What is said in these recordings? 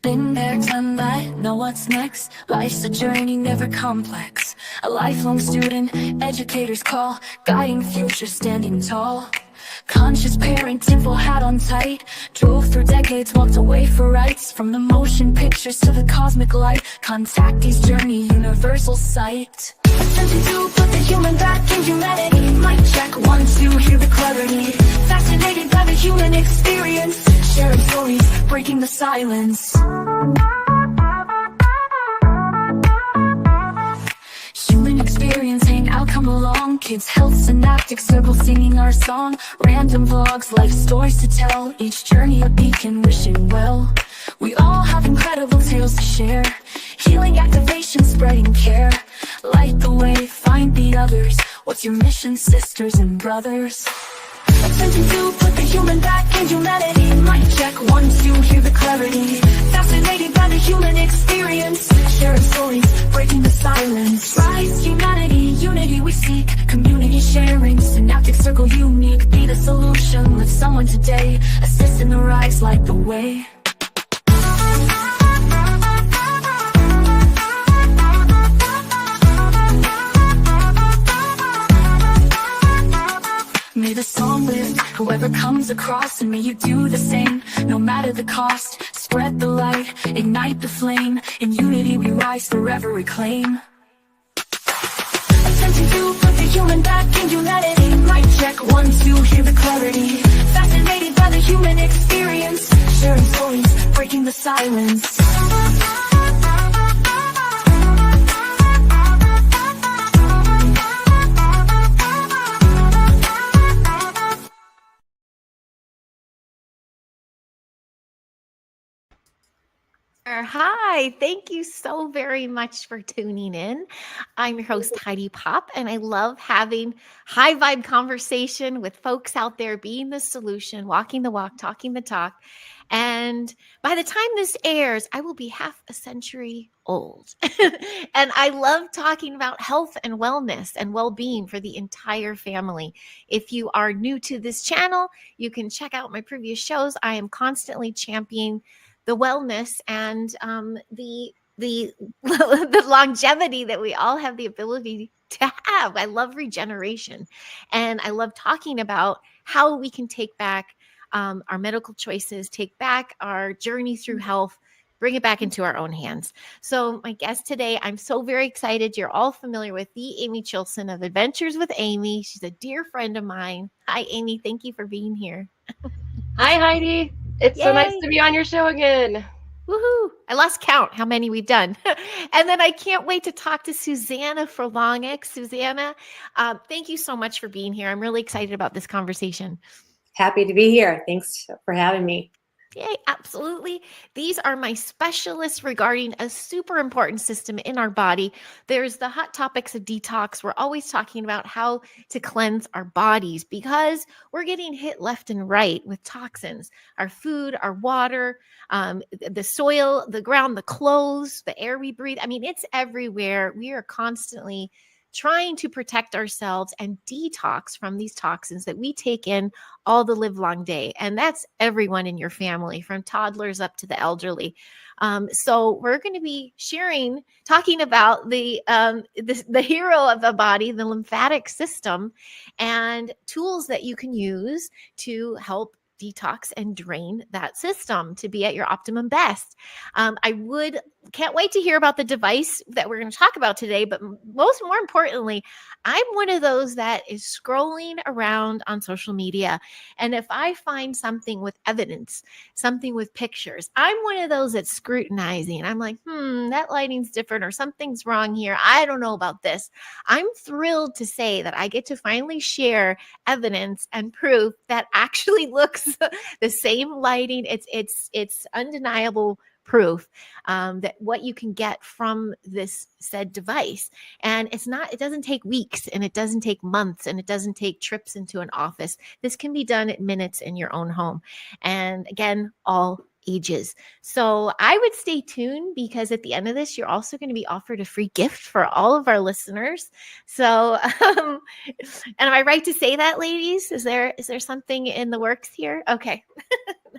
Been there, done that, know what's next. Life's a journey, never complex. A lifelong student, educators call, guiding future, standing tall. Conscious parenting, full hat on tight. Drove through decades, walked away for rights. From the motion pictures to the cosmic light. Contact these journey, universal sight. Attempting to put the human back in humanity. Mic check, 1, 2, hear the clarity. Fascinated by the human experience. Sharing stories, breaking the silence. Human experience, hang out, come along. Kids, health, synaptic circle, singing our song. Random vlogs, life stories to tell. Each journey a beacon, wishing well. We all have incredible tales to share. Healing, activation, spreading care. Light the way, find the others. What's your mission, sisters and brothers? Attempting to put the human back in humanity. Mic check, 1, 2, hear the clarity. Fascinated by the human experience. Sharing stories, breaking the silence. Rise, humanity, unity we seek. Community sharing, synaptic circle unique. Be the solution, lift someone today. Assist in the rise, light the way. May the song lift whoever comes across, and may you do the same, no matter the cost. Spread the light, ignite the flame. In unity we rise, forever reclaim. Attempting to put the human back in humanity. Mic check, 1, 2, hear the clarity. Fascinated by the human experience. Sharing stories, breaking the silence. Hi, thank you so very much for tuning in. I'm your host, Heidi Pop, and I love having high vibe conversation with folks out there being the solution, walking the walk, talking the talk. And by the time this airs, I will be half a century old. And I love talking about health and wellness and well-being for the entire family. If you are new to this channel, you can check out my previous shows. I am constantly championing the wellness and the the longevity that we all have the ability to have. I love regeneration, and I love talking about how we can take back our medical choices, take back our journey through health, bring it back into our own hands. So my guest today, I'm so very excited. You're all familiar with the Amie Chilson of Adventures with Amie. She's a dear friend of mine. Hi, Amie. Thank you for being here. Hi, Heidi. It's so nice to be on your show again. Woohoo! I lost count how many we've done. And then I can't wait to talk to Susanna Furlanic. Susanna, thank you so much for being here. I'm really excited about this conversation. Happy to be here. Thanks for having me. Yay, absolutely. These are my specialists regarding a super important system in our body. There's the hot topics of detox. We're always talking about how to cleanse our bodies because we're getting hit left and right with toxins. Our food, our water, the soil, the ground, the clothes, the air we breathe. I mean, it's everywhere. We are constantly trying to protect ourselves and detox from these toxins that we take in all the live long day. And that's everyone in your family, from toddlers up to the elderly. So we're going to be talking about the hero of the body, the lymphatic system, and tools that you can use to help detox and drain that system to be at your optimum best. Can't wait to hear about the device that we're going to talk about today. But more importantly, I'm one of those that is scrolling around on social media. And if I find something with evidence, something with pictures, I'm one of those that's scrutinizing. I'm like, that lighting's different or something's wrong here. I don't know about this. I'm thrilled to say that I get to finally share evidence and proof that actually looks the same lighting. It's undeniable proof that what you can get from this said device. And it doesn't take weeks, and it doesn't take months, and it doesn't take trips into an office. This can be done in minutes in your own home. And again, all ages. So I would stay tuned, because at the end of this, you're also going to be offered a free gift for all of our listeners. So, and am I right to say that, ladies? Is there something in the works here? Okay.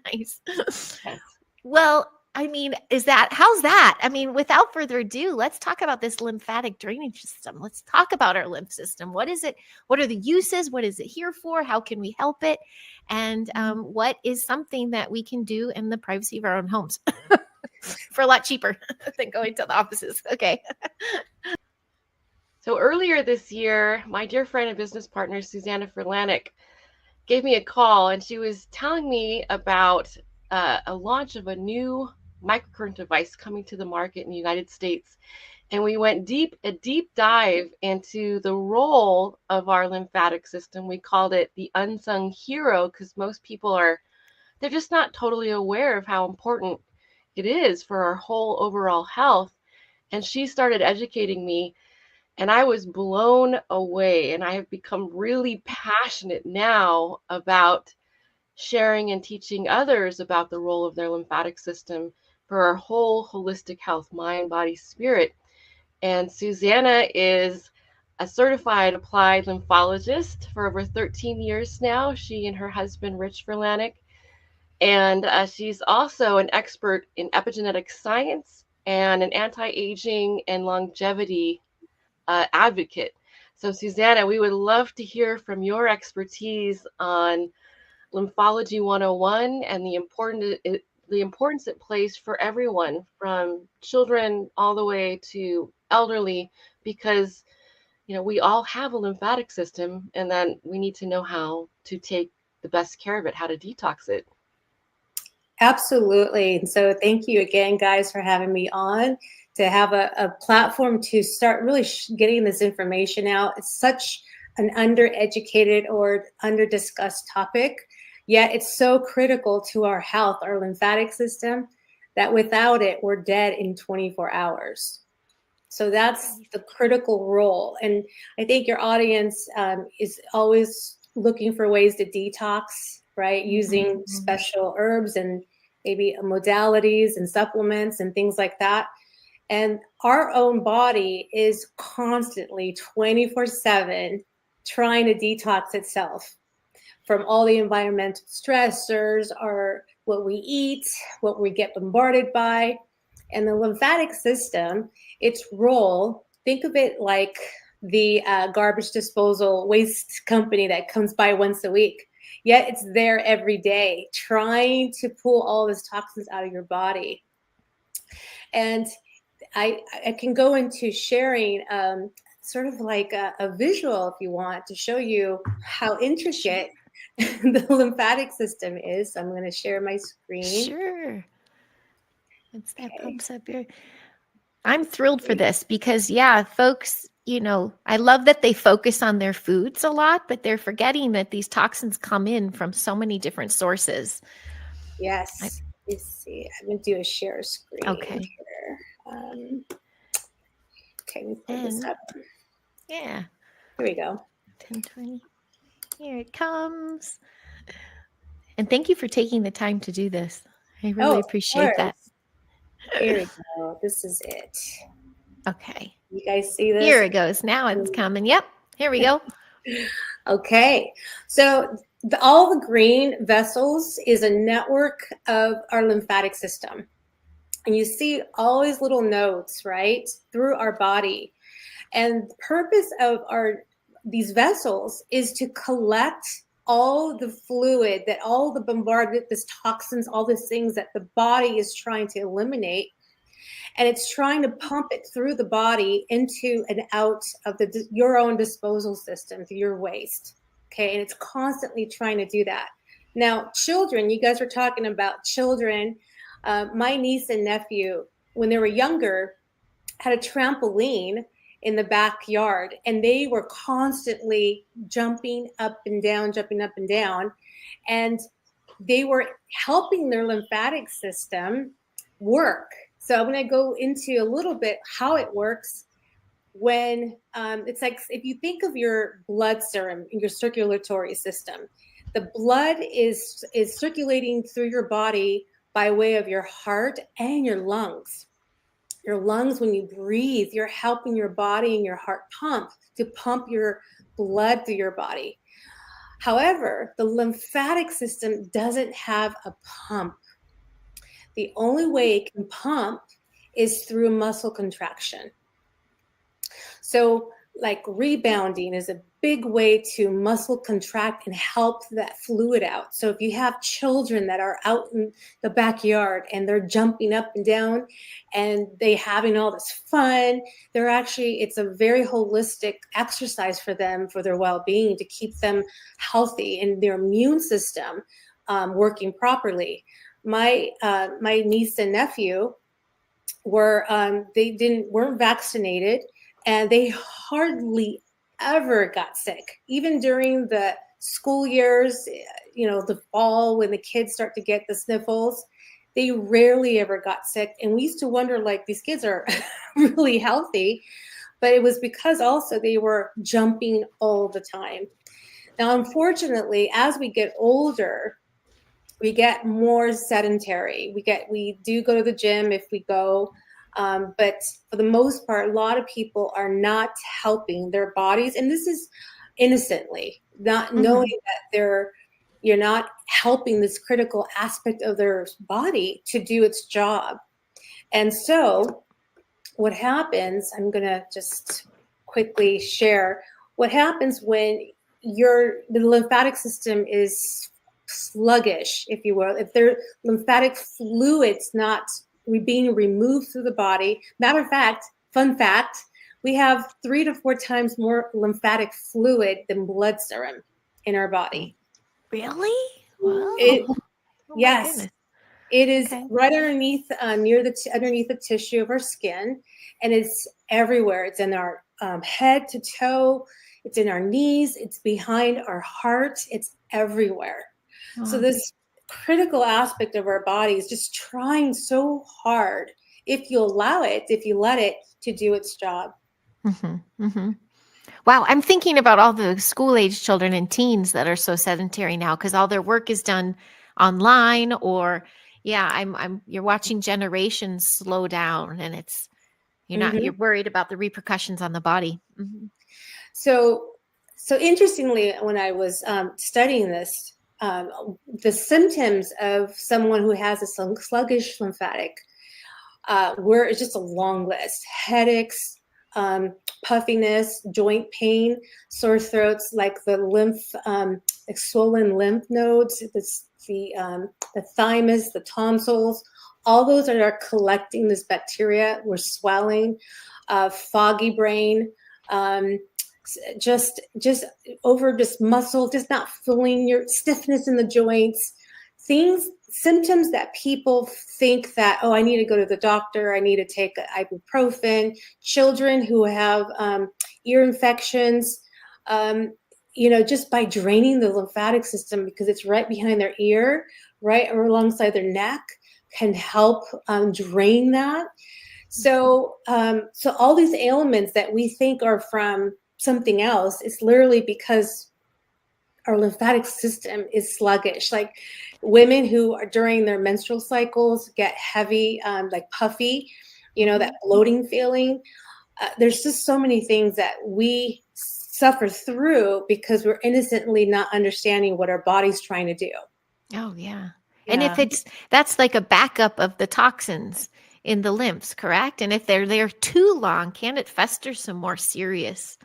Nice. Well, I mean, how's that? I mean, without further ado, let's talk about this lymphatic drainage system. Let's talk about our lymph system. What is it? What are the uses? What is it here for? How can we help it? And what is something that we can do in the privacy of our own homes for a lot cheaper than going to the offices? Okay. So earlier this year, my dear friend and business partner, Susanna Furlanic, gave me a call, and she was telling me about a launch of a new microcurrent device coming to the market in the United States. And we went a deep dive into the role of our lymphatic system. We called it the unsung hero because most people they're just not totally aware of how important it is for our whole overall health. And she started educating me, and I was blown away. And I have become really passionate now about sharing and teaching others about the role of their lymphatic system for our whole holistic health, mind, body, spirit. And Susanna is a certified applied lymphologist for over 13 years now, she and her husband, Rich Furlanic. And she's also an expert in epigenetic science and an anti-aging and longevity advocate. So Susanna, we would love to hear from your expertise on Lymphology 101 and the importance it plays for everyone, from children all the way to elderly, because we all have a lymphatic system, and then we need to know how to take the best care of it, how to detox it. Absolutely. And so thank you again, guys, for having me on to have a platform to start really getting this information out. It's such an undereducated or under-discussed topic, yet it's so critical to our health, our lymphatic system, that without it, we're dead in 24 hours. So that's the critical role. And I think your audience is always looking for ways to detox, right? Using special herbs and maybe modalities and supplements and things like that. And our own body is constantly 24/7 trying to detox itself from all the environmental stressors, or what we eat, what we get bombarded by. And the lymphatic system, its role, think of it like the garbage disposal waste company that comes by once a week. Yet it's there every day trying to pull all these toxins out of your body. And I can go into sharing sort of like a visual, if you want, to show you how intricate the lymphatic system is. So I'm going to share my screen. Sure. Once that pops up here. I'm thrilled for this because, yeah, folks, I love that they focus on their foods a lot, but they're forgetting that these toxins come in from so many different sources. Yes. Let's see. I'm going to do a share screen. Okay. Here. Okay, let me pull this up. Yeah. Here we go. 1020. Here it comes. And thank you for taking the time to do this. I really appreciate that. Here we go. This is it. Okay. You guys see this? Here it goes. Now it's coming. Yep. Here we go. Okay. So all the green vessels is a network of our lymphatic system. And you see all these little nodes, right, through our body. And the purpose of these vessels is to collect all the fluid, that all the bombardment, this toxins, all these things that the body is trying to eliminate. And it's trying to pump it through the body into and out of your own disposal system, through your waste. Okay, and it's constantly trying to do that. Now, children, you guys were talking about children. My niece and nephew, when they were younger, had a trampoline in the backyard, and they were constantly jumping up and down, and they were helping their lymphatic system work. So I'm going to go into a little bit how it works. When it's like, if you think of your blood serum in your circulatory system, the blood is circulating through your body by way of your heart and your lungs. Your lungs, when you breathe, you're helping your body and your heart pump your blood through your body. However, the lymphatic system doesn't have a pump. the only way it can pump is through muscle contraction. So like rebounding is a big way to muscle contract and help that fluid out. So if you have children that are out in the backyard and they're jumping up and down and they having all this fun, they're actually, it's a very holistic exercise for them, for their well-being, to keep them healthy and their immune system working properly. My niece and nephew weren't vaccinated, and they hardly ever got sick. Even during the school years, the fall when the kids start to get the sniffles, they rarely ever got sick. And we used to wonder, like, these kids are really healthy, but it was because also they were jumping all the time. Now, unfortunately, as we get older, we get more sedentary. We do go to the gym if we go, but for the most part, a lot of people are not helping their bodies, and this is innocently, not knowing that you're not helping this critical aspect of their body to do its job. And so what happens, I'm going to just quickly share what happens when the lymphatic system is sluggish, if you will, if their lymphatic fluid's not being removed through the body. Matter of fact, fun fact, we have 3 to 4 times more lymphatic fluid than blood serum in our body. Really? Wow. Yes. It is right underneath, underneath the tissue of our skin, and it's everywhere. It's in our head to toe. It's in our knees. It's behind our heart. It's everywhere. Wow. So this critical aspect of our body is just trying so hard, if you allow it, if you let it, to do its job. Wow, I'm thinking about all the school-age children and teens that are so sedentary now because all their work is done online, or you're watching generations slow down, and you're worried about the repercussions on the body. So interestingly, when I was studying this, the symptoms of someone who has a sluggish lymphatic it's just a long list: headaches, puffiness, joint pain, sore throats, like the swollen lymph nodes, the thymus, the tonsils. All those are collecting this bacteria. We're swelling, foggy brain, just muscle, just not feeling, your stiffness in the joints, symptoms that people think that, I need to go to the doctor, I need to take ibuprofen. Children who have ear infections, just by draining the lymphatic system, because it's right behind their ear, right or alongside their neck, can help drain that. So all these ailments that we think are from something else, it's literally because our lymphatic system is sluggish. Like women who are during their menstrual cycles get heavy, like puffy, that bloating feeling. There's just so many things that we suffer through because we're innocently not understanding what our body's trying to do. Oh, yeah. And that's like a backup of the toxins in the lymphs, correct? And if they're there too long, can it fester some more serious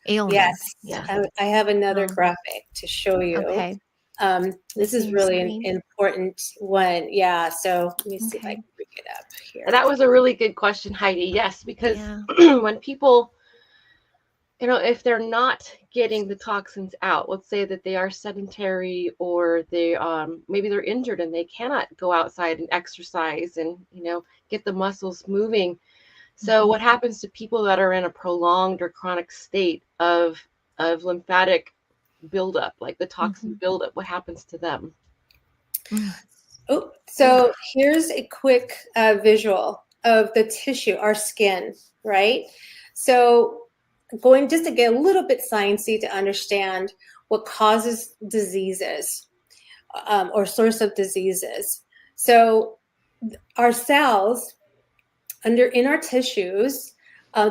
ailments? Yes. Yeah. I have another graphic to show you. Okay. This is really an important one. Yeah. So let me see if I can bring it up here. That was a really good question, Heidi. Yes, because when people, if they're not getting the toxins out, let's say that they are sedentary, or they maybe they're injured and they cannot go outside and exercise and get the muscles moving. So what happens to people that are in a prolonged or chronic state of lymphatic buildup, like the toxin buildup? What happens to them? So here's a quick visual of the tissue, our skin, right? So going just to get a little bit sciencey to understand what causes diseases or source of diseases. So our cells in our tissues,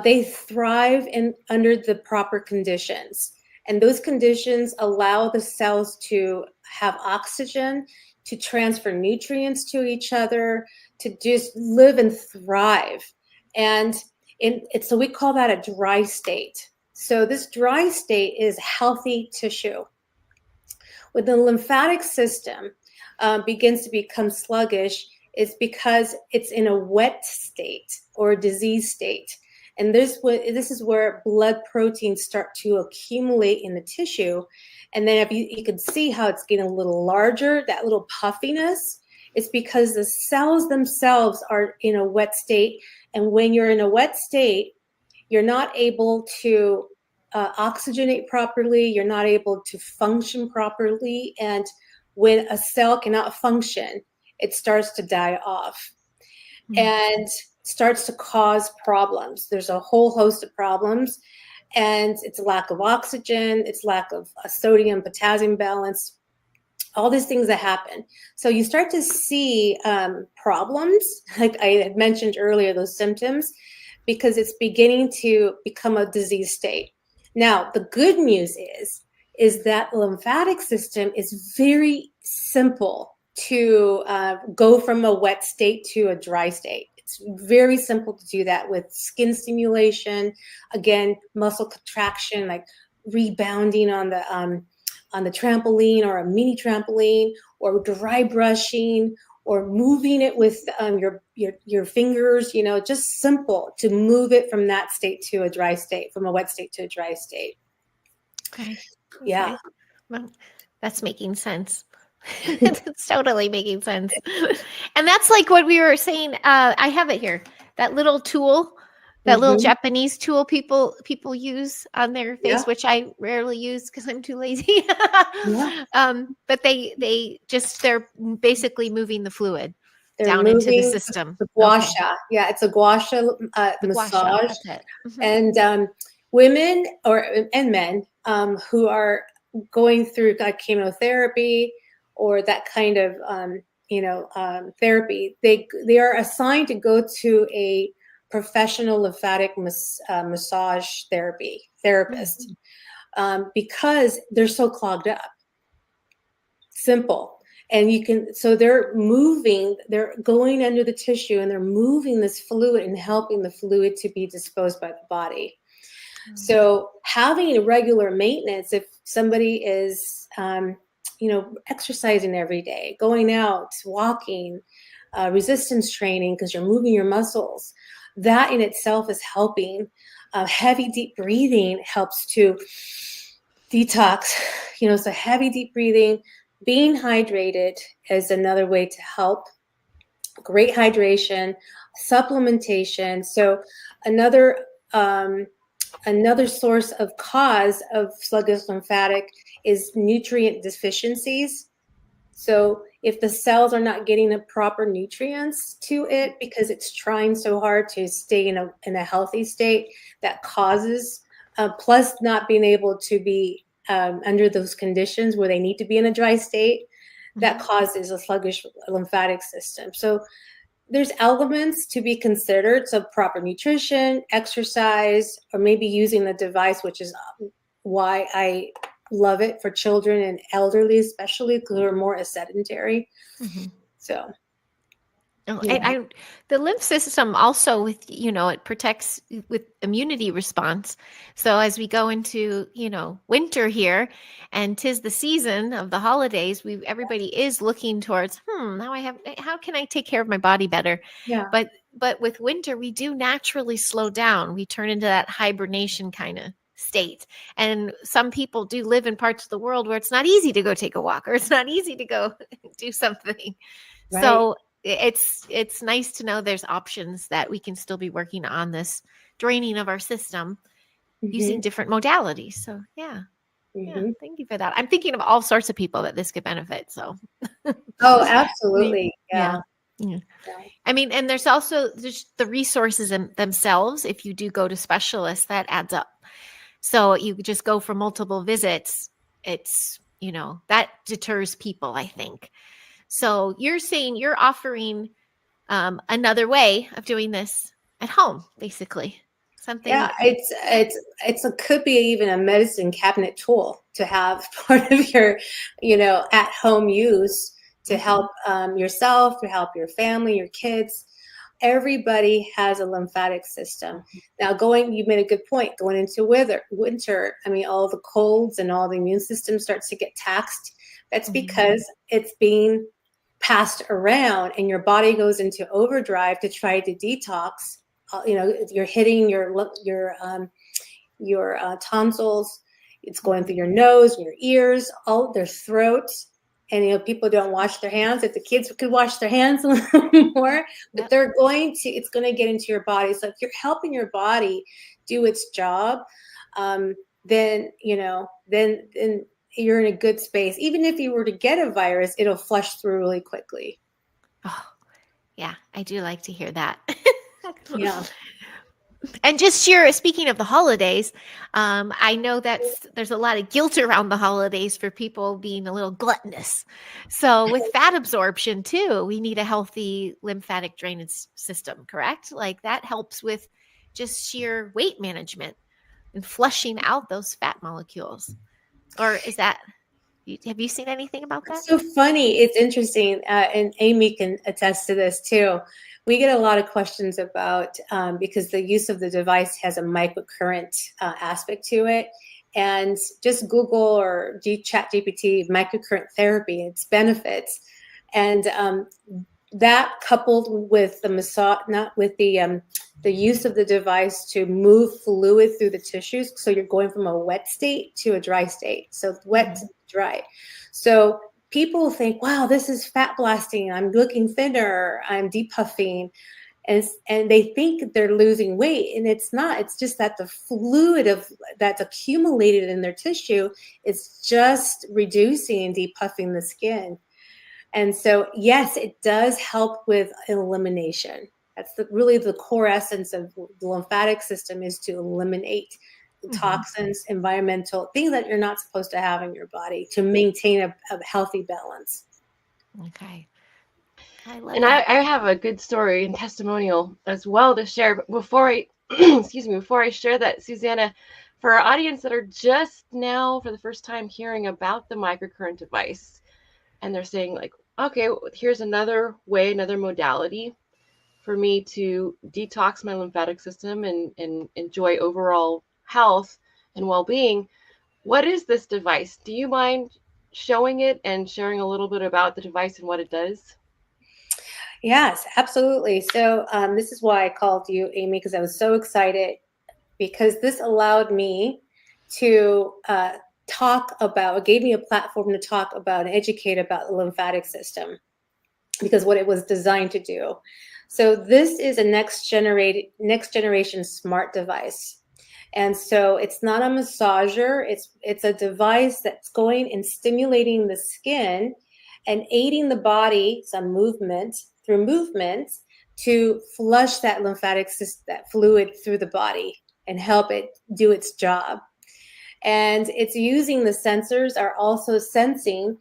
they thrive under the proper conditions. And those conditions allow the cells to have oxygen, to transfer nutrients to each other, to just live and thrive. And so we call that a dry state. So this dry state is healthy tissue. When the lymphatic system begins to become sluggish, it's because it's in a wet state or a disease state. And this is where blood proteins start to accumulate in the tissue. And then if you can see how it's getting a little larger, that little puffiness, it's because the cells themselves are in a wet state. And when you're in a wet state, you're not able to oxygenate properly. You're not able to function properly. And when a cell cannot function, it starts to die off and starts to cause problems. There's a whole host of problems, and it's lack of oxygen, it's lack of sodium, potassium balance, all these things that happen. So you start to see problems, like I had mentioned earlier, those symptoms, because it's beginning to become a disease state. Now, the good news is that the lymphatic system is very simple to go from a wet state to a dry state. It's very simple to do that with skin stimulation, again, muscle contraction, like rebounding on the trampoline or a mini trampoline, or dry brushing, or moving it with your fingers, just simple to move it from that state to a dry state, from a wet state to a dry state. Okay. Yeah. Well, that's making sense. It's totally making sense. And that's like what we were saying. I have it here. That little tool, that little Japanese tool people use on their face, which I rarely use because I'm too lazy. But they're basically moving the fluid down into the system. The gua sha. Yeah, it's a gua sha massage. And women and men who are going through chemotherapy or that kind of therapy, they are assigned to go to a professional lymphatic massage therapist because they're so clogged up. Simple. And so they're going under the tissue and they're moving this fluid and helping the fluid to be disposed by the body. So having a regular maintenance, if somebody is, exercising every day, going out, walking, resistance training, because you're moving your muscles, that in itself is helping. Heavy, deep breathing helps to detox, so heavy, deep breathing, being hydrated is another way to help. Great hydration, supplementation. So another source of cause of sluggish lymphatic is nutrient deficiencies. So if the cells are not getting the proper nutrients to it because it's trying so hard to stay in a healthy state, that causes, plus not being able to be under those conditions where they need to be in a dry state, that causes a sluggish lymphatic system. So there's elements to be considered. So proper nutrition, exercise, or maybe using the device, which is why I love it for children and elderly, especially because they're more sedentary. So. And the lymph system also it protects with immunity response. So as we go into, winter here and 'tis the season of the holidays, everybody is looking towards, how can I take care of my body better? Yeah. But with winter, we do naturally slow down. We turn into that hibernation kind of state. And some people do live in parts of the world where it's not easy to go take a walk, or it's not easy to go do something. Right. So it's nice to know there's options that we can still be working on this draining of our system using different modalities. So yeah, thank you for that. I'm thinking of all sorts of people that this could benefit. So oh, absolutely. Yeah. I mean, and there's also the resources themselves. If you do go to specialists, that adds up. So you just go for multiple visits. It's, that deters people, I think. So you're saying you're offering another way of doing this at home, basically. Something. Yeah, could be even a medicine cabinet tool to have part of your, at home use to help yourself, to help your family, your kids. Everybody has a lymphatic system. Now, you made a good point, going into winter, I mean, all the colds and all the immune system starts to get taxed. That's because it's being passed around and your body goes into overdrive to try to detox. You're hitting your tonsils. It's going through your nose, your ears, all their throats. And people don't wash their hands. If the kids could wash their hands a little more, but it's going to get into your body. So if you're helping your body do its job, then you're in a good space. Even if you were to get a virus, it'll flush through really quickly. Oh, yeah, I do like to hear that. Yeah. And just speaking of the holidays, I know that there's a lot of guilt around the holidays for people being a little gluttonous. So with fat absorption too, we need a healthy lymphatic drainage system, correct? Like that helps with just sheer weight management and flushing out those fat molecules. Or have you seen anything about that? It's so funny. It's interesting. And Amie can attest to this too. We get a lot of questions about, because the use of the device has a microcurrent aspect to it. And just Google or chat GPT, microcurrent therapy, its benefits. And that coupled with the massage, not with the use of the device to move fluid through the tissues. So you're going from a wet state to a dry state. So wet to dry. So people think, wow, this is fat blasting. I'm looking thinner. I'm depuffing. And they think they're losing weight. And it's not. It's just that the fluid that's accumulated in their tissue is just reducing and depuffing the skin. And so, yes, it does help with elimination. That's really the core essence of the lymphatic system, is to eliminate toxins, environmental things that you're not supposed to have in your body to maintain a healthy balance. Okay. I have a good story and testimonial as well to share. But before I, before I share that, Susanna, for our audience that are just now for the first time hearing about the microcurrent device, and they're saying like, okay, here's another way, another modality for me to detox my lymphatic system and enjoy overall health and well-being. What is this device? Do you mind showing it and sharing a little bit about the device and what it does? Yes, absolutely. So this is why I called you, Amie, because I was so excited, because this allowed me to it gave me a platform to talk about and educate about the lymphatic system, because what it was designed to do. So this is a next generation smart device. And so it's not a massager. It's a device that's going and stimulating the skin and aiding the body through movement to flush that lymphatic system, that fluid through the body and help it do its job. And it's using the sensors are also sensing,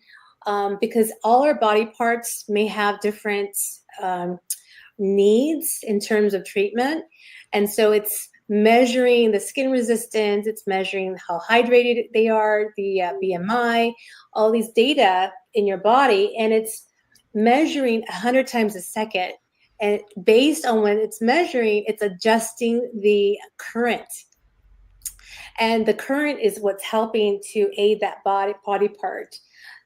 because all our body parts may have different needs in terms of treatment. And so it's measuring the skin resistance, it's measuring how hydrated they are, the BMI, all these data in your body, and it's measuring 100 times a second. And based on when it's measuring, it's adjusting the current. And the current is what's helping to aid that body part.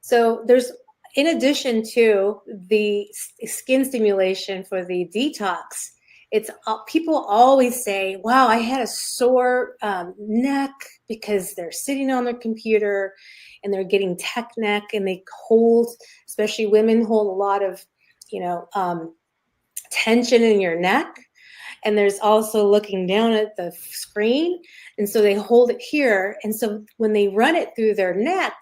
So there's, in addition to the skin stimulation for the detox, it's people always say, wow, I had a sore neck because they're sitting on their computer and they're getting tech neck, and they hold, especially women hold a lot of, tension in your neck. And there's also looking down at the screen. And so they hold it here. And so when they run it through their neck,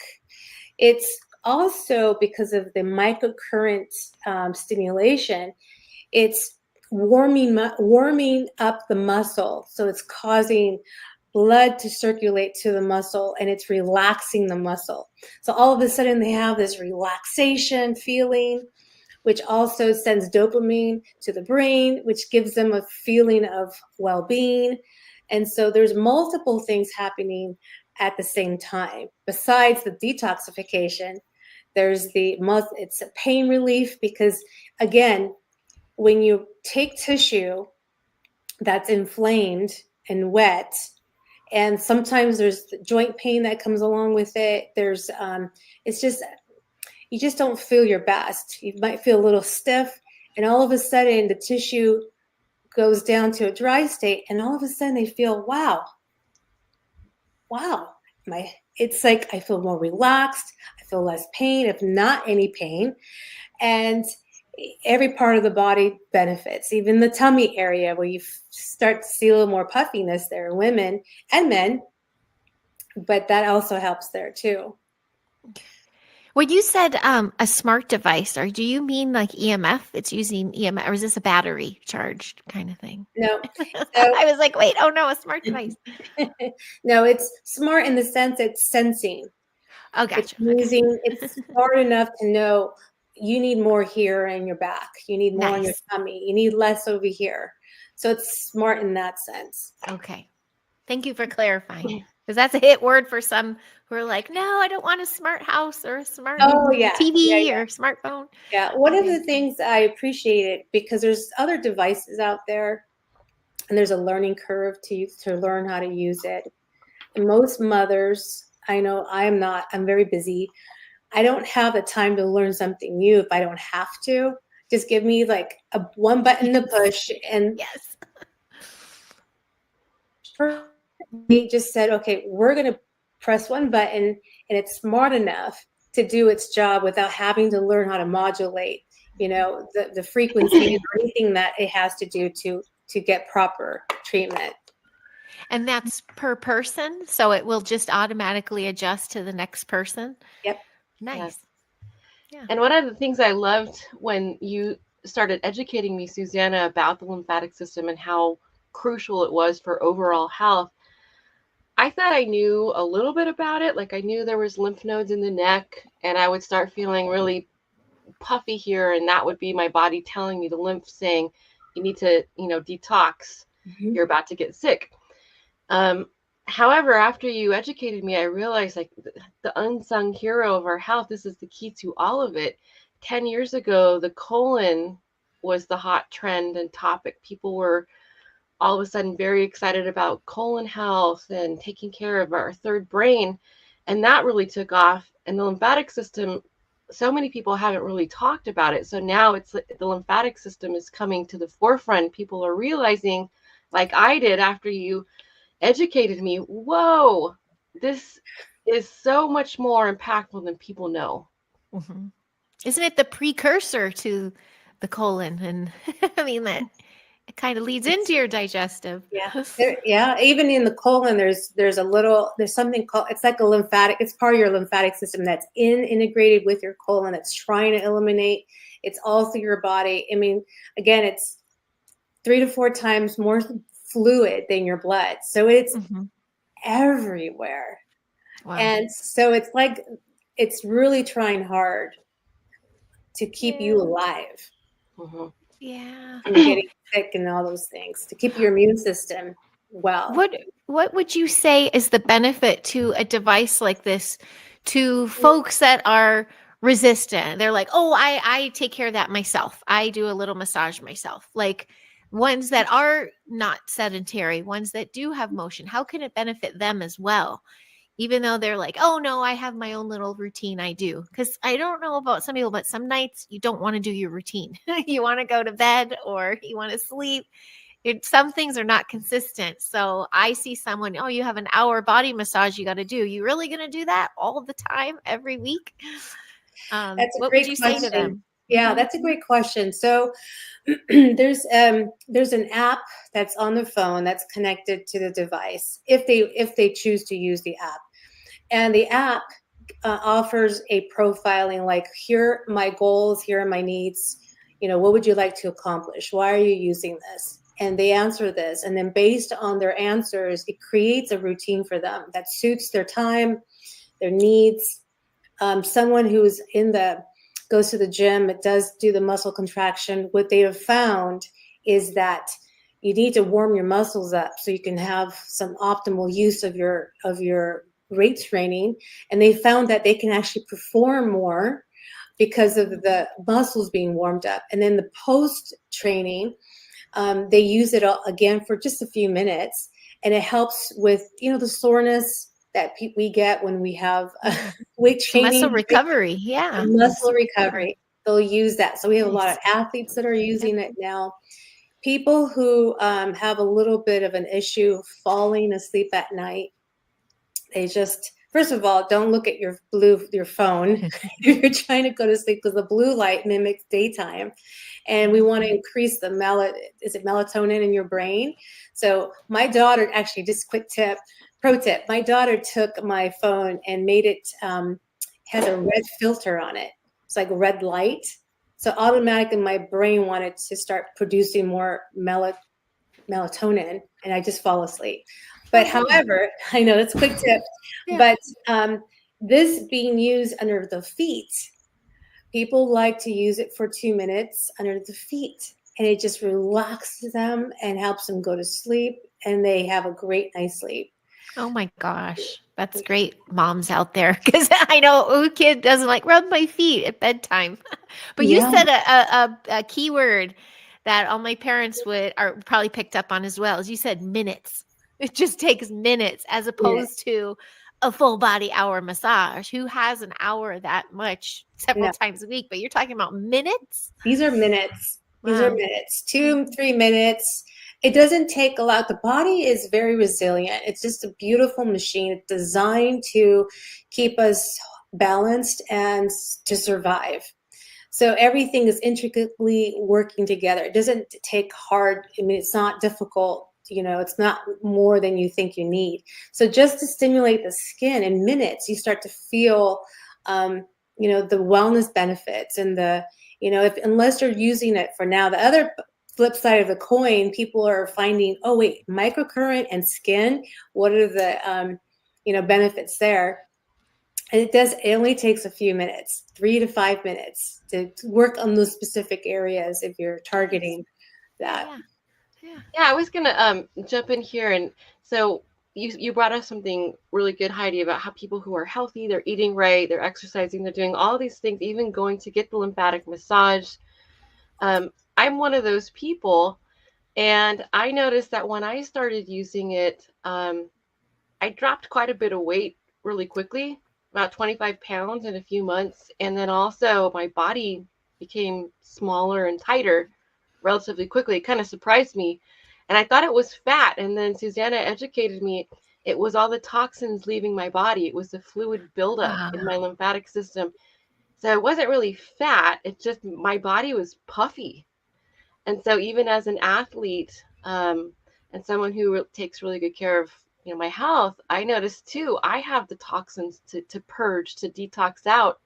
it's also because of the microcurrent stimulation, it's warming up the muscle. So it's causing blood to circulate to the muscle, and it's relaxing the muscle. So all of a sudden they have this relaxation feeling, which also sends dopamine to the brain, which gives them a feeling of well-being. And so there's multiple things happening at the same time. Besides the detoxification, There's it's a pain relief because, again, when you take tissue that's inflamed and wet, and sometimes there's joint pain that comes along with it. There's, it's just, you just don't feel your best. You might feel a little stiff, and all of a sudden the tissue goes down to a dry state, and all of a sudden they feel, wow, it's like I feel more relaxed. I feel less pain, if not any pain. And every part of the body benefits, even the tummy area where you start to see a little more puffiness there in women and men, but that also helps there too. When you said a smart device, or do you mean like EMF? It's using EMF, or is this a battery charged kind of thing? No. I was like, wait, oh no, a smart device. No, it's smart in the sense it's sensing. Oh, gotcha. It's smart enough to know you need more here in your back. You need more in your tummy. You need less over here. So it's smart in that sense. Okay. Thank you for clarifying. Because that's a hit word for some who are like, no, I don't want a smart house or a smart TV or smartphone. Yeah. One of the things I appreciated, because there's other devices out there and there's a learning curve to learn how to use it. And most mothers, I know I'm very busy. I don't have the time to learn something new if I don't have to. Just give me like one button to push. And yes. We just said, okay, we're going to press one button, and it's smart enough to do its job without having to learn how to modulate, the frequency or anything that it has to do to get proper treatment. And that's per person, so it will just automatically adjust to the next person. Yep. Nice. Yes. Yeah. And one of the things I loved when you started educating me, Susanna, about the lymphatic system and how crucial it was for overall health, I thought I knew a little bit about it. Like I knew there was lymph nodes in the neck, and I would start feeling really puffy here, and that would be my body telling me, the lymph saying, you need to, detox. Mm-hmm. You're about to get sick. However, after you educated me, I realized like the unsung hero of our health, this is the key to all of it. 10 years ago, the colon was the hot trend and topic. People were all of a sudden very excited about colon health and taking care of our third brain. And that really took off. And the lymphatic system, so many people haven't really talked about it. So now it's the lymphatic system is coming to the forefront. People are realizing, like I did after you educated me, whoa, this is so much more impactful than people know. Mm-hmm. Isn't it the precursor to the colon? And I mean, that it kind of leads into your digestive. Yeah. Even in the colon, there's something called, it's like it's part of your lymphatic system that's integrated with your colon, that's trying to eliminate. It's all through your body. I mean, again, it's 3 to 4 times more fluid than your blood. So it's everywhere. Wow. And so it's like, it's really trying hard to keep you alive. Mm-hmm. Yeah. And getting sick and all those things, to keep your immune system well. What would you say is the benefit to a device like this to folks that are resistant? They're like, oh, I take care of that myself. I do a little massage myself. Like ones that are not sedentary, ones that do have motion. How can it benefit them as well? Even though they're like, oh no, I have my own little routine I do. Because I don't know about some people, but some nights you don't want to do your routine. You want to go to bed or you want to sleep. Some things are not consistent. So I see someone, oh, you have an hour body massage you got to do. You really going to do that all the time, every week? That's a what great would you question. say to them? Yeah, that's a great question. So there's an app that's on the phone that's connected to the device if they choose to use the app. And the app offers a profiling, like, here are my goals, here are my needs, what would you like to accomplish? Why are you using this? And they answer this. And then based on their answers, it creates a routine for them that suits their time, their needs. Someone who's goes to the gym, it does do the muscle contraction. What they have found is that you need to warm your muscles up so you can have some optimal use of your great training, and they found that they can actually perform more because of the muscles being warmed up. And then the post training, they use it again for just a few minutes, and it helps with, the soreness that we get when we have weight training. Muscle recovery. Yeah. Muscle recovery. They'll use that. So we have a lot of athletes that are using it now. People who have a little bit of an issue falling asleep at night, they just, first of all, don't look at your phone if you're trying to go to sleep, because the blue light mimics daytime. And we want to increase the melatonin in your brain. So my daughter, actually, just quick pro tip, my daughter took my phone and made it, has a red filter on it. It's like red light. So automatically my brain wanted to start producing more melatonin, and I just fall asleep. But however, I know that's a quick tip, but this being used under the feet, people like to use it for 2 minutes under the feet, and it just relaxes them and helps them go to sleep, and they have a great night's sleep. Oh my gosh. That's great, moms out there, because I know a kid doesn't like rub my feet at bedtime. But you said a key word that all my parents are probably picked up on as well. As you said, minutes. It just takes minutes, as opposed to a full body hour massage. Who has an hour that much several times a week? But you're talking about minutes? These are minutes. These are minutes, 2-3 minutes. It doesn't take a lot. The body is very resilient. It's just a beautiful machine. It's designed to keep us balanced and to survive. So everything is intricately working together. It doesn't take hard. I mean, it's not difficult. It's not more than you think you need. So just to stimulate the skin in minutes, you start to feel, the wellness benefits and unless you're using it for now. The other flip side of the coin, people are finding, oh wait, microcurrent and skin, what are the benefits there? And it only takes a few minutes, 3 to 5 minutes, to work on those specific areas if you're targeting that. Yeah, I was gonna jump in here, and so you brought up something really good, Heidi, about how people who are healthy, they're eating right, they're exercising, they're doing all these things, even going to get the lymphatic massage. I'm one of those people, and I noticed that when I started using it, I dropped quite a bit of weight really quickly, about 25 pounds in a few months. And then also my body became smaller and tighter relatively quickly. It kind of surprised me. And I thought it was fat. And then Susanna educated me. It was all the toxins leaving my body. It was the fluid buildup in my lymphatic system. So it wasn't really fat. It's just my body was puffy. And so even as an athlete and someone who takes really good care of my health, I noticed too, I have the toxins to purge, to detox out.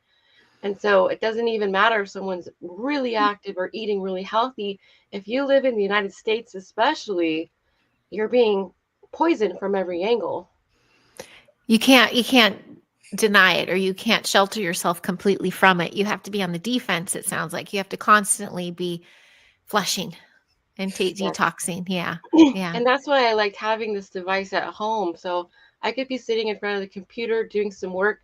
And so it doesn't even matter if someone's really active or eating really healthy. If you live in the United States, especially, you're being poisoned from every angle. You can't deny it, or you can't shelter yourself completely from it. You have to be on the defense. It sounds like you have to constantly be flushing and detoxing. Yeah. And that's why I liked having this device at home. So I could be sitting in front of the computer doing some work,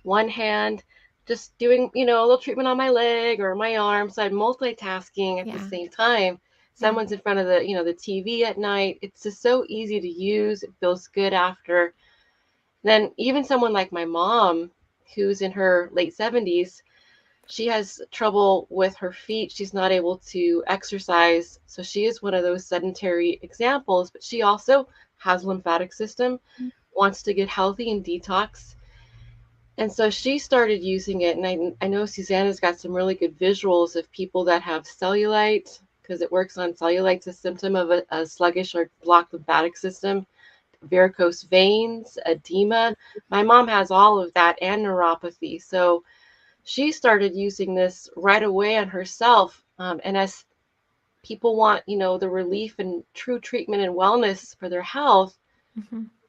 one hand, just doing, a little treatment on my leg or my arm. So I'm multitasking at the same time. Someone's in front of the, the TV at night. It's just so easy to use. It feels good after. Then even someone like my mom, who's in her late 70s, she has trouble with her feet. She's not able to exercise. So she is one of those sedentary examples, but she also has lymphatic system, wants to get healthy and detox. And so she started using it. And I know Susanna's got some really good visuals of people that have cellulite, because it works on cellulite. It's a symptom of a sluggish or blocked lymphatic system, varicose veins, edema. My mom has all of that and neuropathy. So she started using this right away on herself. And as people want, the relief and true treatment and wellness for their health,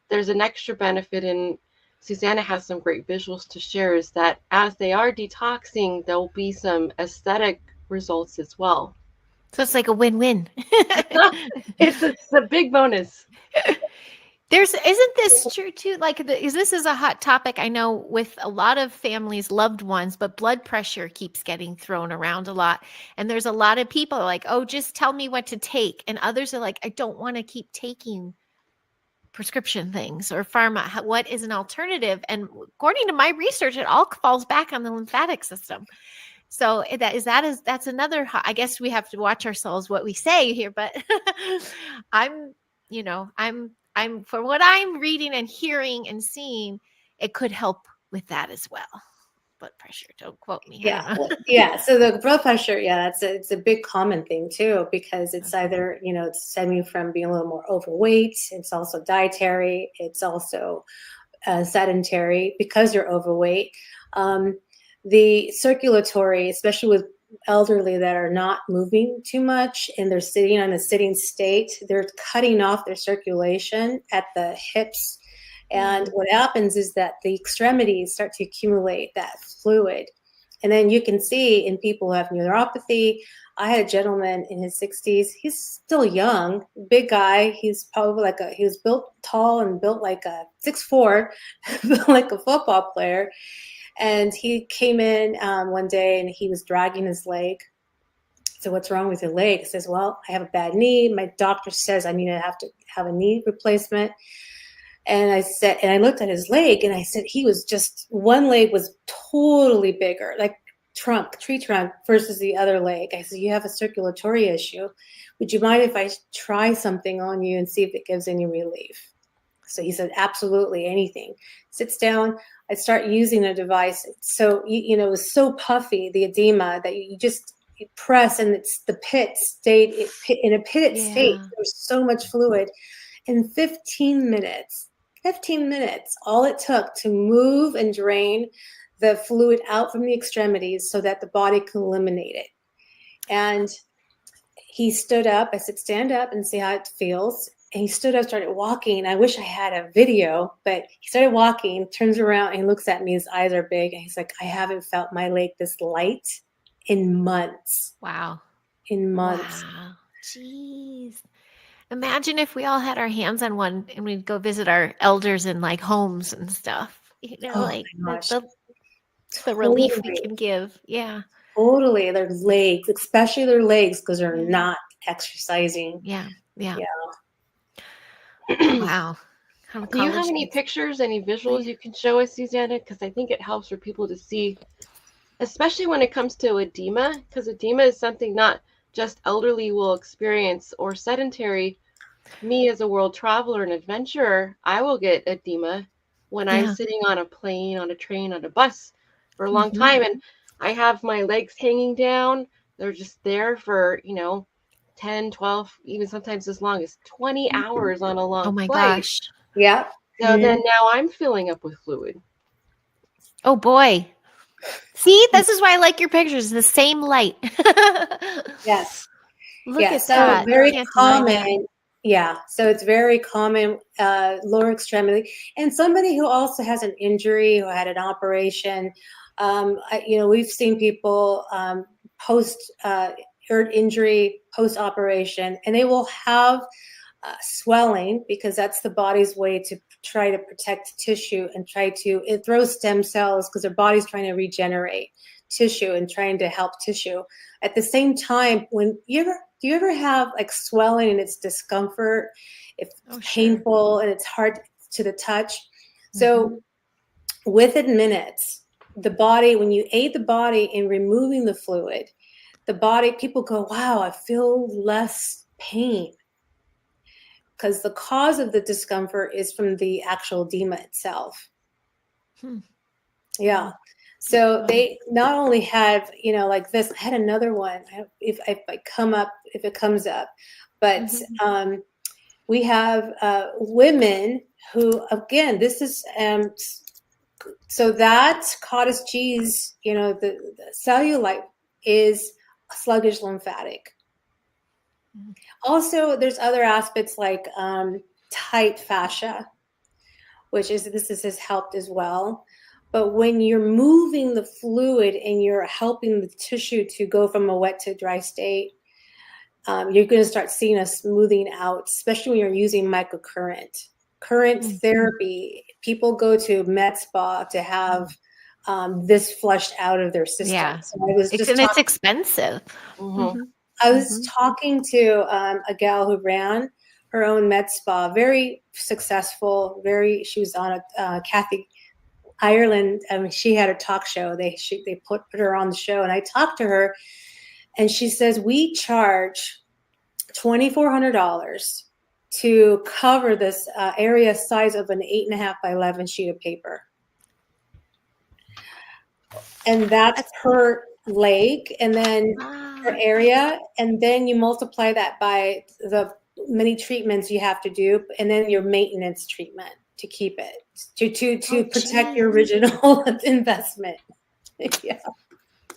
there's an extra benefit. And Susanna has some great visuals to share, is that as they are detoxing, there'll be some aesthetic results as well. So it's like a win-win. It's a big bonus. Isn't this true too? Like, this is a hot topic, I know, with a lot of families, loved ones, but blood pressure keeps getting thrown around a lot. And there's a lot of people like, oh, just tell me what to take. And others are like, I don't want to keep taking prescription things or pharma. What is an alternative? And according to my research, it all falls back on the lymphatic system. So that's another, I guess we have to watch ourselves what we say here, but I'm from what I'm reading and hearing and seeing, it could help with that as well. Blood pressure, don't quote me. Yeah. So the blood pressure, it's a big common thing too, because it's either, it's stemming from being a little more overweight. It's also dietary. It's also sedentary because you're overweight. The circulatory, especially with elderly that are not moving too much and they're sitting on a sitting state, they're cutting off their circulation at the hips. And what happens is that the extremities start to accumulate that fluid. And then you can see in people who have neuropathy. I had a gentleman in his 60s. He's still young, big guy. He's probably he was built tall and built like a 6'4", built like a football player. And he came in one day and he was dragging his leg. So what's wrong with your leg? He says, well, I have a bad knee. My doctor says I need to have a knee replacement. And I looked at his leg and I said, he was just, one leg was totally bigger, like tree trunk versus the other leg. I said, you have a circulatory issue. Would you mind if I try something on you and see if it gives any relief? So he said, absolutely, anything. Sits down. I start using a device. So, it was so puffy, the edema, that you press and it's the pit stayed in a pitted state. There was so much fluid. In 15 minutes, all it took to move and drain the fluid out from the extremities so that the body could eliminate it. And he stood up. I said, stand up and see how it feels. And he stood up, started walking. I wish I had a video, but he started walking, turns around and he looks at me. His eyes are big. And he's like, I haven't felt my leg this light in months. Wow. In months. Wow. Jeez. Imagine if we all had our hands on one and we'd go visit our elders in like homes and stuff. The relief we can give. Yeah. Totally. Their legs, especially their legs, because they're not exercising. Yeah. Wow. Do you have any pictures, any visuals you can show us, Susanna? Because I think it helps for people to see, especially when it comes to edema, because edema is something not just elderly will experience or sedentary. Me as a world traveler and adventurer, I will get edema when I'm sitting on a plane, on a train, on a bus for a long time. And I have my legs hanging down. They're just there for, 10, 12, even sometimes as long as 20 hours on a long flight. Oh my gosh. Yeah. So then now I'm filling up with fluid. Oh boy. See, this is why I like your pictures. The same light. Yes. Look at so that. Very common. Yeah. So it's very common, lower extremity. And somebody who also has an injury, who had an operation. We've seen people post injury, post-operation, and they will have swelling because that's the body's way to try to protect tissue and it throws stem cells because their body's trying to regenerate tissue and trying to help tissue. At the same time, do you ever have like swelling and it's discomfort, it's painful and it's hard to the touch? So within minutes, the body, when you aid the body in removing the fluid, the body, people go, wow, I feel less pain. Because the cause of the discomfort is from the actual edema itself. Yeah. So they not only have, like this, I had another one, if it comes up, but we have women who, again, this is, so that cottage cheese, the cellulite is sluggish lymphatic. Also, there's other aspects like tight fascia, this has helped as well. But when you're moving the fluid and you're helping the tissue to go from a wet to dry state, you're going to start seeing a smoothing out, especially when you're using microcurrent. current Mhm. therapy. People go to med spa to have this flushed out of their system. Yeah. So I was just And it's talking. expensive. Hmm. I was talking to a gal who ran her own med spa, very successful. She was on a Kathy Ireland. She had a talk show. They put her on the show, and I talked to her, and she says we charge $2,400 to cover this area size of an 8.5 by 11 sheet of paper, and that's per leg, and then per Wow. area, and then you multiply that by the many treatments you have to do, and then your maintenance treatment to keep it to protect your geez. original investment. Yeah.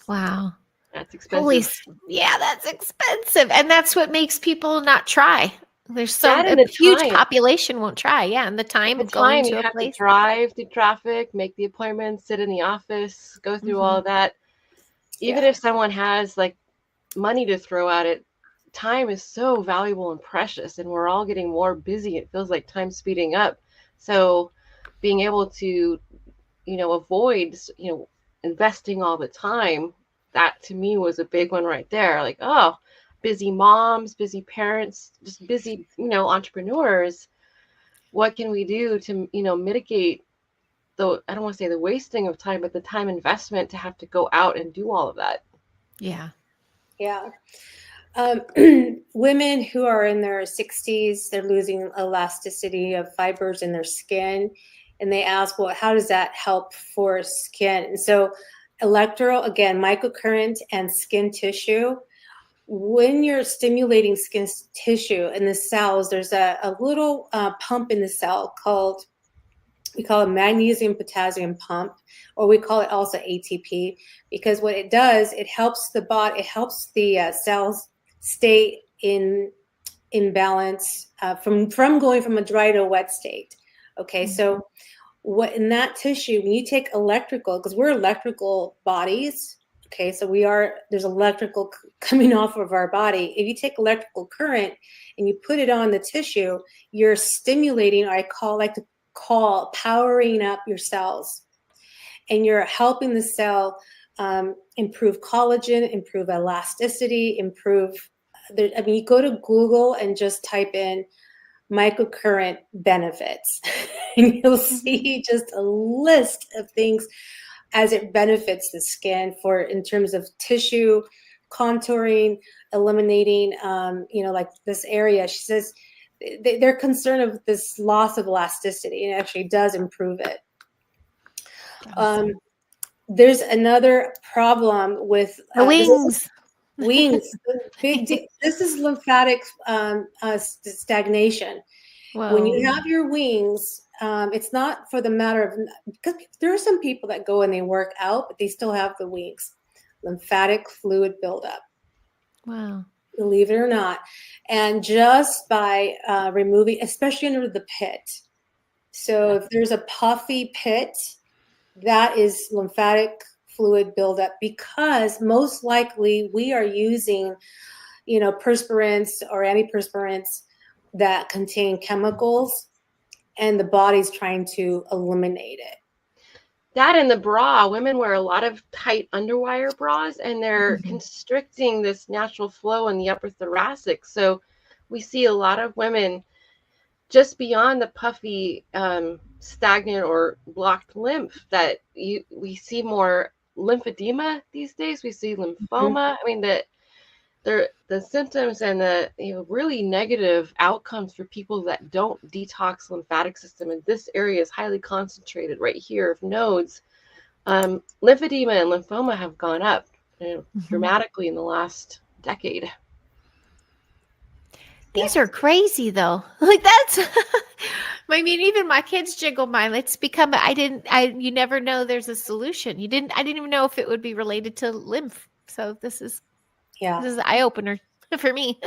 Wow. That's Holy, expensive. yeah, that's expensive. And that's what makes people not try. There's That a and the huge time. population won't try. Yeah. And the time The of going time you to a have to place. drive through traffic, make the appointment, sit in the office, go through all of that. Even Yeah. if someone has like money to throw at it, time is so valuable and precious, and we're all getting more busy. It feels like time's speeding up. So being able to, avoid, investing all the time, that to me was a big one right there. Like, oh, busy moms, busy parents, just busy, entrepreneurs. What can we do to, mitigate I don't want to say the wasting of time, but the time investment to have to go out and do all of that? Yeah. Yeah. Women who are in their 60s, they're losing elasticity of fibers in their skin. And they ask, well, how does that help for skin? And so again, microcurrent and skin tissue. When you're stimulating skin tissue in the cells, there's a little pump in the cell we call it magnesium potassium pump, or we call it also ATP, because what it does, it helps the cells stay in balance from going from a dry to a wet state. Okay, so what in that tissue, when you take electrical, because we're electrical bodies, okay, so there's electrical coming off of our body. If you take electrical current and you put it on the tissue, you're stimulating, I like to call powering up your cells, and you're helping the cell improve collagen, improve elasticity, you go to Google and just type in microcurrent benefits and you'll see just a list of things as it benefits the skin in terms of tissue contouring, eliminating like this area. She says they're concerned of this loss of elasticity, and it actually does improve it. There's another problem with The wings. wings. Big deal. This is lymphatic stagnation. Whoa. When you have your wings, it's not for the matter of, because there are some people that go and they work out, but they still have the wings. Lymphatic fluid buildup. Wow. Believe it or not. And just by removing, especially under the pit. So if there's a puffy pit, that is lymphatic fluid buildup, because most likely we are using, perspirants or antiperspirants that contain chemicals, and the body's trying to eliminate it. That and the bra, women wear a lot of tight underwire bras, and they're constricting this natural flow in the upper thoracic. So we see a lot of women just beyond the puffy, stagnant or blocked lymph, that we see more lymphedema these days. We see lymphoma. I mean, the symptoms and the really negative outcomes for people that don't detox lymphatic system, and this area is highly concentrated right here of nodes. Lymphedema and lymphoma have gone up dramatically in the last decade. These are crazy though. Like that's I mean, even my kids jiggle mine. It's become you never know there's a solution. I didn't even know if it would be related to lymph. So this is an eye opener for me.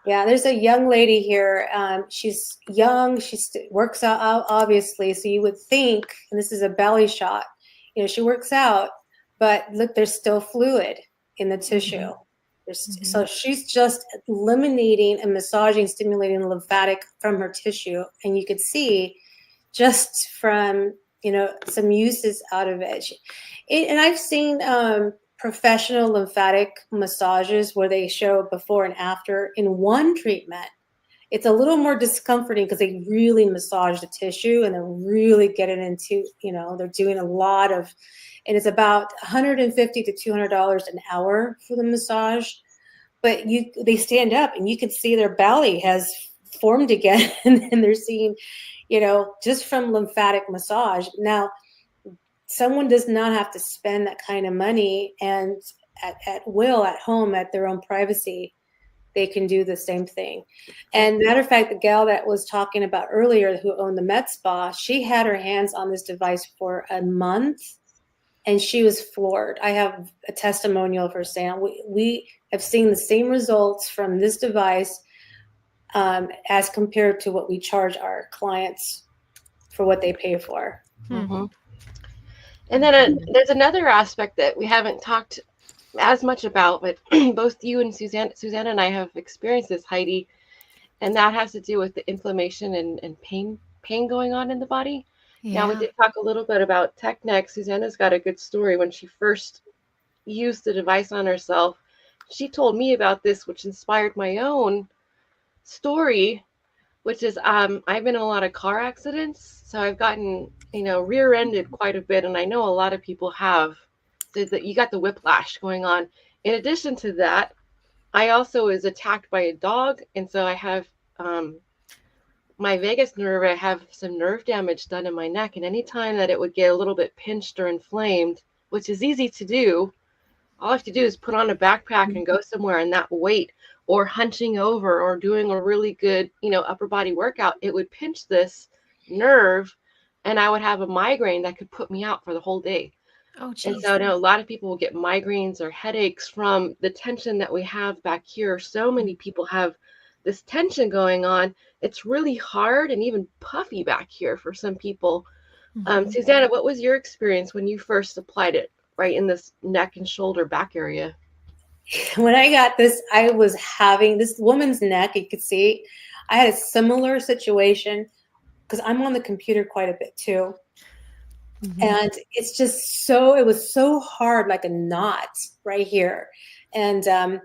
Yeah, there's a young lady here. She's young. She works out, obviously. So you would think, and this is a belly shot, she works out, but look, there's still fluid in the tissue. So she's just eliminating and massaging, stimulating the lymphatic from her tissue. And you could see just from, some uses out of it. And I've seen professional lymphatic massages where they show before and after in one treatment. It's a little more discomforting because they really massage the tissue and they're really getting into, they're doing a lot of, and it's about $150 to $200 an hour for the massage. But they stand up and you can see their belly has formed again and they're seeing, just from lymphatic massage. Now, someone does not have to spend that kind of money, and at will, at home, at their own privacy, they can do the same thing. And matter of fact, the gal that was talking about earlier who owned the med spa, she had her hands on this device for a month and she was floored. I have a testimonial of her saying, we have seen the same results from this device as compared to what we charge our clients for what they pay for. Mm-hmm. And then there's another aspect that we haven't talked as much about, but both you and Susanna and I have experienced this, Heidi, and that has to do with the inflammation and pain going on in the body. Yeah. Now, we did talk a little bit about tech neck. Susanna's got a good story. When she first used the device on herself, she told me about this, which inspired my own story, which is I've been in a lot of car accidents, so I've gotten rear-ended quite a bit, and I know a lot of people have. So that you got the whiplash going on. In addition to that, I also was attacked by a dog, and so I have my vagus nerve. I have some nerve damage done in my neck, and anytime that it would get a little bit pinched or inflamed, which is easy to do, all I have to do is put on a backpack and go somewhere, and that weight, or hunching over, or doing a really good, upper body workout, it would pinch this nerve, and I would have a migraine that could put me out for the whole day. Oh, geez. And so I know a lot of people will get migraines or headaches from the tension that we have back here. So many people have this tension going on. It's really hard and even puffy back here for some people. Susanna, what was your experience when you first applied it right in this neck and shoulder back area? When I got this, I was having this woman's neck. You could see I had a similar situation because I'm on the computer quite a bit too. And it's just it was so hard, like a knot right here. And that's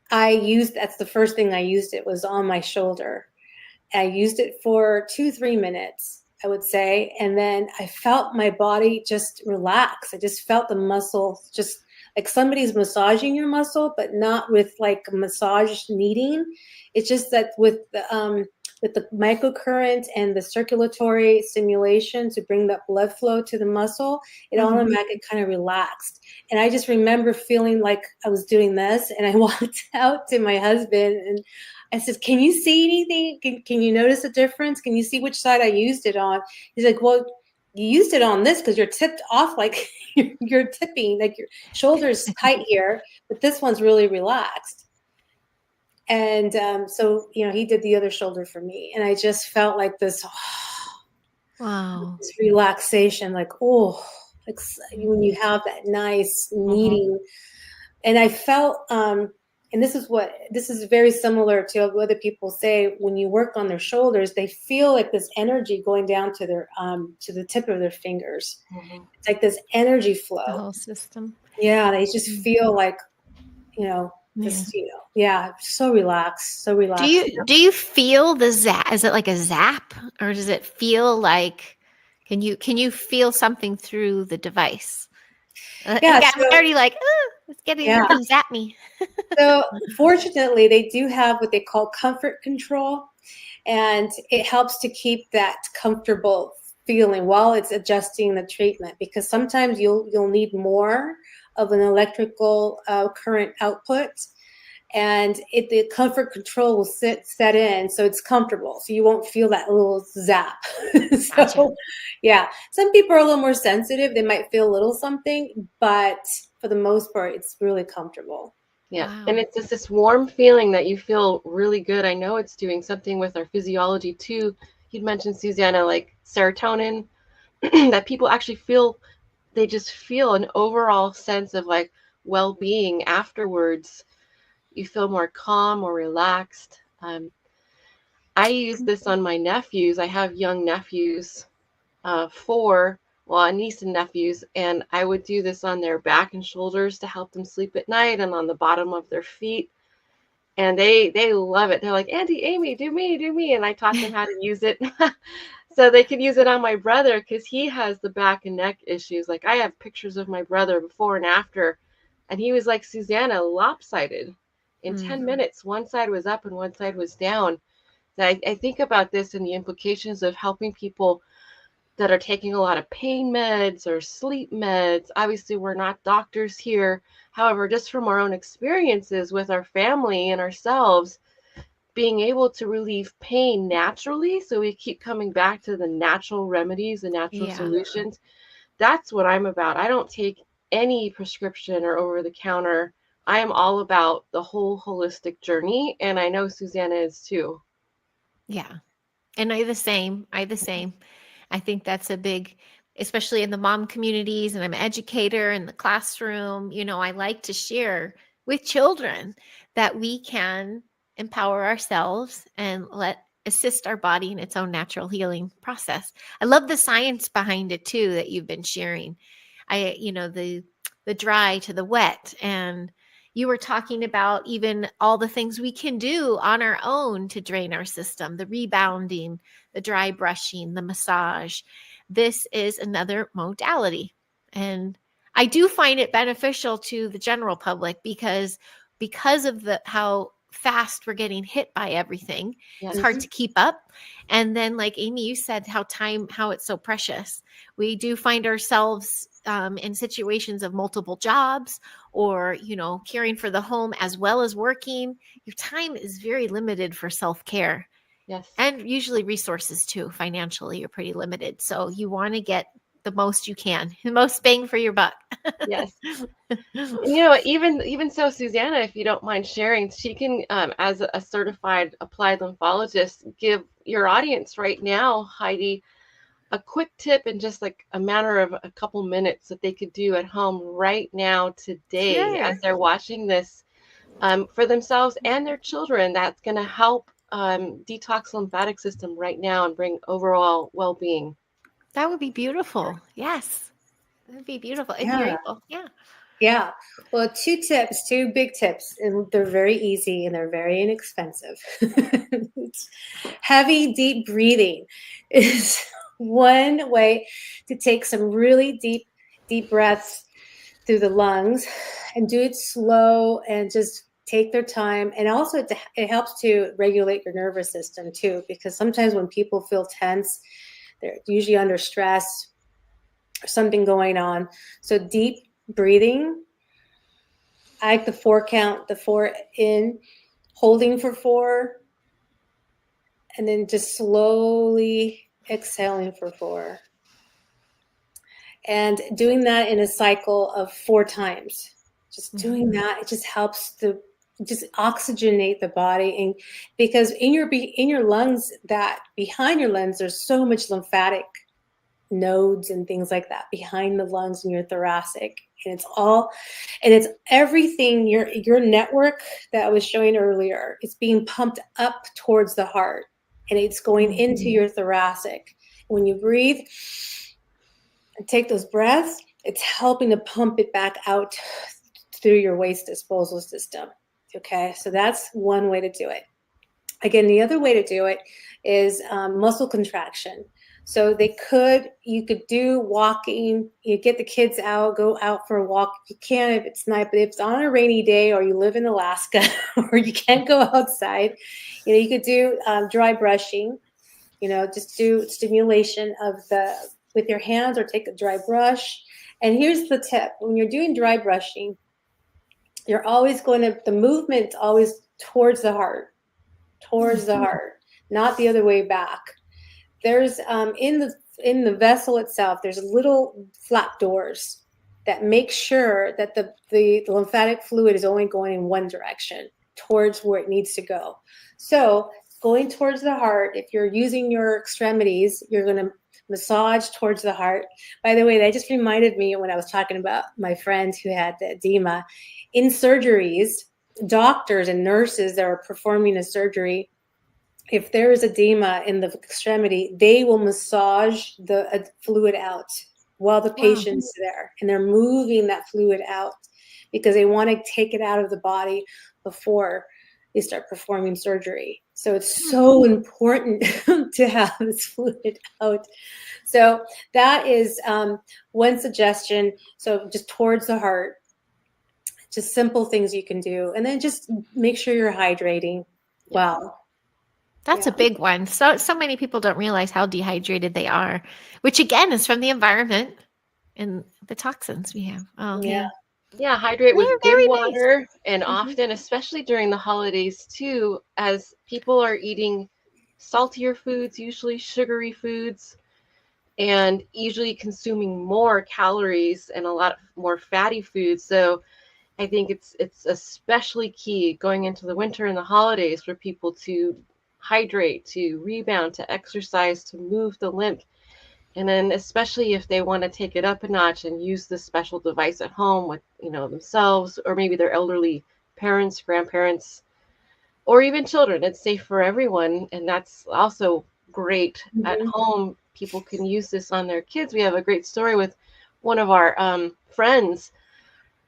the first thing I used. It was on my shoulder. I used it for 2-3 minutes, I would say. And then I felt my body just relax. I just felt the muscle, just like somebody's massaging your muscle, but not with like massage kneading. It's just that with the microcurrent and the circulatory stimulation to bring that blood flow to the muscle, it automatically kind of relaxed. And I just remember feeling like I was doing this, and I walked out to my husband and I said, "Can you see anything? Can you notice a difference? Can you see which side I used it on?" He's like, "Well, you used it on this because you're tipped off, like you're tipping, like your shoulder's tight here, but this one's really relaxed." And so, he did the other shoulder for me. And I just felt like this, this relaxation, like, like when you have that nice kneading. And I felt, and this is very similar to what other people say, when you work on their shoulders, they feel like this energy going down to their, to the tip of their fingers. It's like this energy flow. The whole system. Yeah. They just feel like, just, so relaxed, so relaxed. Do you feel the zap? Is it like a zap, or does it feel like, can you feel something through the device? Yeah, I'm already like, it's getting to zap me. So fortunately, they do have what they call comfort control, and it helps to keep that comfortable feeling while it's adjusting the treatment, because sometimes you'll need more of an electrical current output, and the comfort control will set in, so it's comfortable, so you won't feel that little zap. Gotcha. Yeah, some people are a little more sensitive. They might feel a little something, but for the most part, it's really comfortable. Yeah. Wow. And it's just this warm feeling that you feel really good. I know it's doing something with our physiology too. You'd mentioned, Susanna, like serotonin, that people actually feel. They just feel an overall sense of like, well-being afterwards. You feel more calm, more relaxed. I use this on my nephews. I have young nephews, four, well, a niece and nephews, and I would do this on their back and shoulders to help them sleep at night, and on the bottom of their feet. And they love it. They're like, Auntie Amie, do me. And I taught them how to use it. So they could use it on my brother because he has the back and neck issues. Like I have pictures of my brother before and after, and he was like Susanna, lopsided. In 10 minutes, one side was up and one side was down. So I think about this and the implications of helping people that are taking a lot of pain meds or sleep meds. Obviously, we're not doctors here. However, just from our own experiences with our family and ourselves, being able to relieve pain naturally, so we keep coming back to the natural remedies, the natural solutions. That's what I'm about. I don't take any prescription or over the counter. I am all about the whole holistic journey, and I know Susanna is too. Yeah. And I the same. I think that's a big, especially in the mom communities, and I'm an educator in the classroom. I like to share with children that we can empower ourselves and assist our body in its own natural healing process. I love the science behind it too that you've been sharing. The dry to the wet, and you were talking about even all the things we can do on our own to drain our system, the rebounding, the dry brushing, the massage. This is another modality. And I do find it beneficial to the general public because of how fast we're getting hit by everything. It's hard to keep up. And then, like Amie, you said, how it's so precious. We do find ourselves in situations of multiple jobs, or caring for the home as well as working. Your time is very limited for self-care. Yes. And usually resources too. Financially, you're pretty limited. So you want to get the most you can, the most bang for your buck. Yes. Even so, Susanna, if you don't mind sharing, she can, as a certified applied lymphologist, give your audience right now, Heidi, a quick tip in just like a matter of a couple minutes that they could do at home right now today as they're watching this, for themselves and their children. That's going to help detox the lymphatic system right now and bring overall well-being. That would be beautiful. Yes. That would be beautiful if you're able. Yeah. Yeah. Well, two big tips, and they're very easy and they're very inexpensive. Heavy, deep breathing is one way to take some really deep breaths through the lungs, and do it slow and just take their time. And also it helps to regulate your nervous system too, because sometimes when people feel tense, they're usually under stress or something going on. So deep breathing. I like the 4 count, the 4 in, holding for 4, and then just slowly exhaling for 4. And doing that in a cycle of 4 times. Just doing that, it just helps to just oxygenate the body. And because in your lungs, that behind your lungs, there's so much lymphatic nodes and things like that behind the lungs and your thoracic, and it's everything, your network that I was showing earlier, it's being pumped up towards the heart, and it's going into your thoracic. When you breathe and take those breaths, it's helping to pump it back out through your waste disposal system. Okay, so that's one way to do it. Again, the other way to do it is muscle contraction. So you could do walking, you get the kids out, go out for a walk. You can if it's night, but if it's on a rainy day, or you live in Alaska or you can't go outside, you could do dry brushing, just do stimulation with your hands, or take a dry brush. And here's the tip. When you're doing dry brushing, the movement's always towards the heart, not the other way back. There's in the vessel itself, there's little flap doors that make sure that the lymphatic fluid is only going in one direction, towards where it needs to go. So going towards the heart, if you're using your extremities, you're going to massage towards the heart. By the way, that just reminded me when I was talking about my friend who had the edema. In surgeries, doctors and nurses that are performing a surgery, if there is edema in the extremity, they will massage the fluid out while the patient's there, and they're moving that fluid out because they want to take it out of the body before they start performing surgery. So it's so important to have this fluid out. So that is one suggestion. So just towards the heart, just simple things you can do. And then just make sure you're hydrating well. That's a big one. So many people don't realize how dehydrated they are, which again is from the environment and the toxins we have. Oh, yeah. Yeah, hydrate with Very good water, nice. and often, especially during the holidays too, as people are eating saltier foods, usually sugary foods, and usually consuming more calories and a lot more fatty foods. So I think it's especially key going into the winter and the holidays for people to hydrate, to rebound, to exercise, to move the lymph. And then especially if they want to take it up a notch and use this special device at home with, themselves, or maybe their elderly parents, grandparents, or even children, it's safe for everyone. And that's also great at home. People can use this on their kids. We have a great story with one of our friends.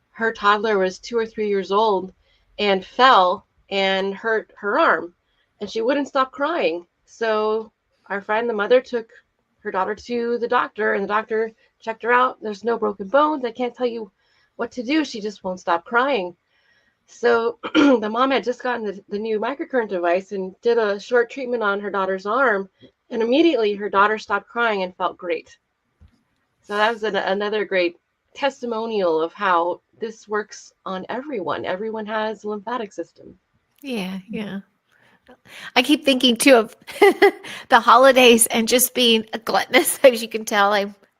Her toddler was 2 or 3 years old and fell and hurt her arm, and she wouldn't stop crying. So our friend, the mother, took her daughter to the doctor, and the doctor checked her out. There's no broken bones. I can't tell you what to do. She just won't stop crying. So the mom had just gotten the new microcurrent device and did a short treatment on her daughter's arm, and immediately her daughter stopped crying and felt great. So that was another great testimonial of how this works on everyone. Everyone has a lymphatic system. Yeah. I keep thinking too of the holidays and just being a gluttonous, as you can tell.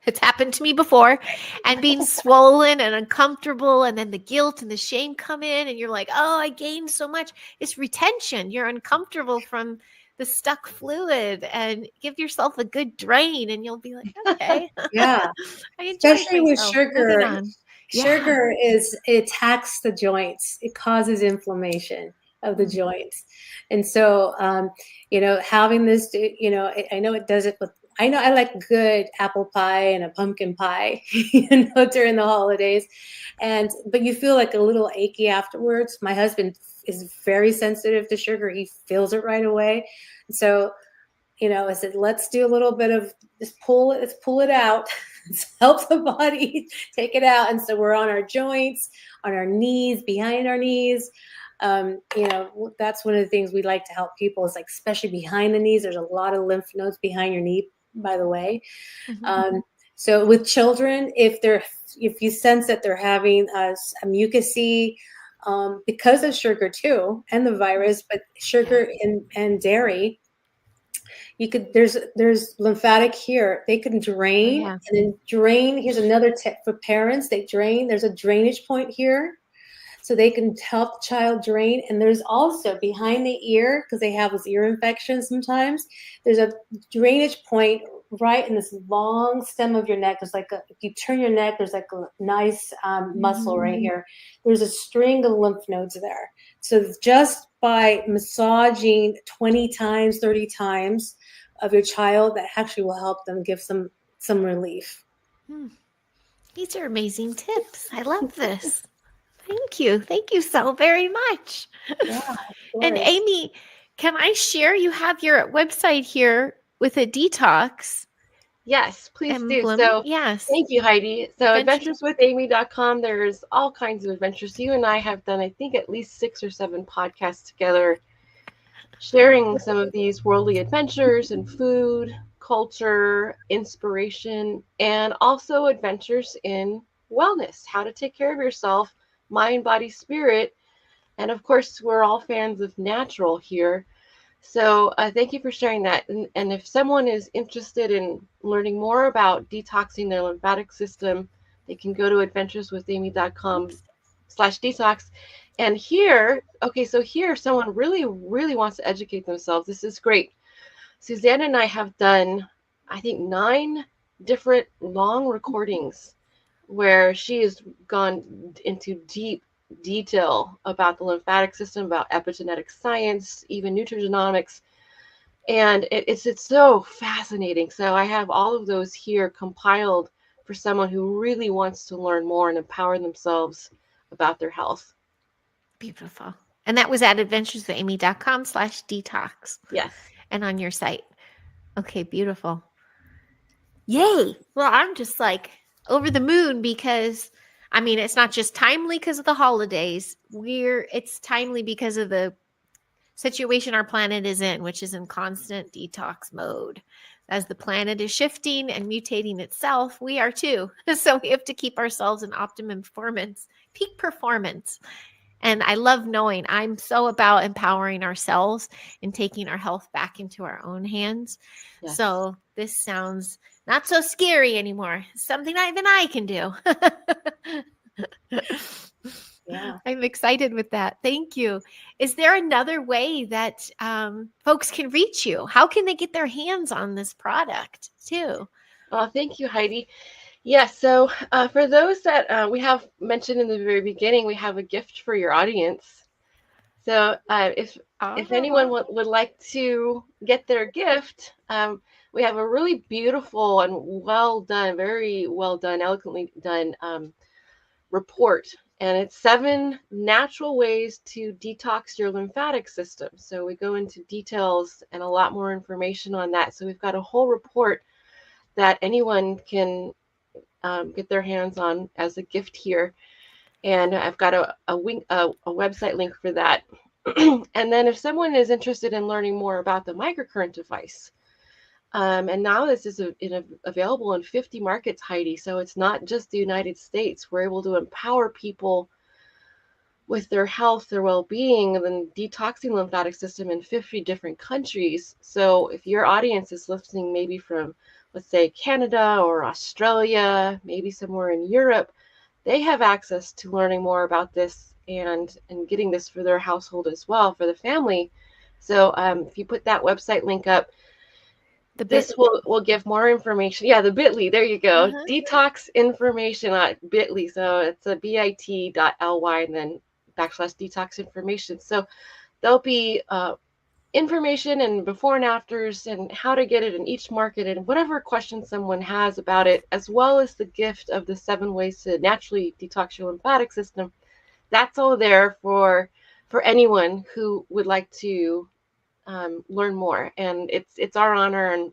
It's happened to me before, and being swollen and uncomfortable, and then the guilt and the shame come in, and you're like, oh, I gained so much. It's retention. You're uncomfortable from the stuck fluid, and give yourself a good drain, and you'll be like, okay. Yeah. Especially with sugar. Sugar it attacks the joints. It causes inflammation of the joints. And so, having this, I know it does it with, I know I like good apple pie and a pumpkin pie, during the holidays. But you feel like a little achy afterwards. My husband is very sensitive to sugar. He feels it right away. So, I said, let's do a little bit of let's pull it out. Let's help the body take it out. And so we're on our joints, on our knees, behind our knees. That's one of the things we like to help people is, like, especially behind the knees. There's a lot of lymph nodes behind your knee, by the way. So with children, if you sense that they're having a mucusy, because of sugar too, and the virus, but sugar and dairy, there's lymphatic here. They can drain and then drain. Here's another tip for parents. They drain. There's a drainage point here, so they can help the child drain. And there's also behind the ear, because they have this ear infection sometimes, there's a drainage point right in this long stem of your neck. There's if you turn your neck, there's like a nice muscle right here. There's a string of lymph nodes there. So just by massaging 20 times, 30 times of your child, that actually will help them give some relief. These are amazing tips. I love this. Thank you. Thank you so very much. Yeah, and Amie, can I share? You have your website here with a detox. Yes, please emblem. do. So yes. Thank you, Heidi. So adventureswithamie.com, there's all kinds of adventures. You and I have done, I think, at least 6 or 7 podcasts together, sharing some of these worldly adventures in food, culture, inspiration, and also adventures in wellness, how to take care of yourself, mind, body, spirit. And of course, we're all fans of natural here. So thank you for sharing that. And if someone is interested in learning more about detoxing their lymphatic system, they can go to adventureswithamie.com/detox. And here someone really, really wants to educate themselves. This is great. Susanna and I have done I think 9 different long recordings where she has gone into deep detail about the lymphatic system, about epigenetic science, even nutrigenomics. And it's so fascinating. So I have all of those here compiled for someone who really wants to learn more and empower themselves about their health. Beautiful. And that was at adventureswithamy.com/detox Yes. and on your site. Okay, beautiful. Yay. Well, I'm just like over the moon because I mean, it's not just timely because of the holidays. It's timely because of the situation our planet is in, which is in constant detox mode. As the planet is shifting and mutating itself, we are too. So we have to keep ourselves in optimum performance, peak performance. And I love knowing I'm so about empowering ourselves and taking our health back into our own hands. Yes. So this sounds not so scary anymore. Something even I can do. Yeah. I'm excited with that. Thank you. Is there another way that folks can reach you? How can they get their hands on this product too? Well, thank you, Heidi. Yes, so for those that we have mentioned in the very beginning, we have a gift for your audience. So if anyone would like to get their gift, we have a really beautiful and well done, very well done, eloquently done report. And it's 7 natural ways to detox your lymphatic system. So we go into details and a lot more information on that. So we've got a whole report that anyone can get their hands on as a gift here. And I've got a website link for that. And then if someone is interested in learning more about the microcurrent device, and now this is available in 50 markets, Heidi. So it's not just the United States. We're able to empower people with their health, their well-being, and then detoxing lymphatic system in 50 different countries. So if your audience is listening maybe from, let's say, Canada or Australia, maybe somewhere in Europe, they have access to learning more about this and getting this for their household as well, for the family. So if you put that website link up, this will give more information. Yeah, the bit.ly, there you go. Detox information at bit.ly. So it's a bit.ly and then /detox information. So there'll be information and before and afters and how to get it in each market and whatever questions someone has about it, as well as the gift of the 7 ways to naturally detox your lymphatic system. That's all there for anyone who would like to learn more. And it's our honor and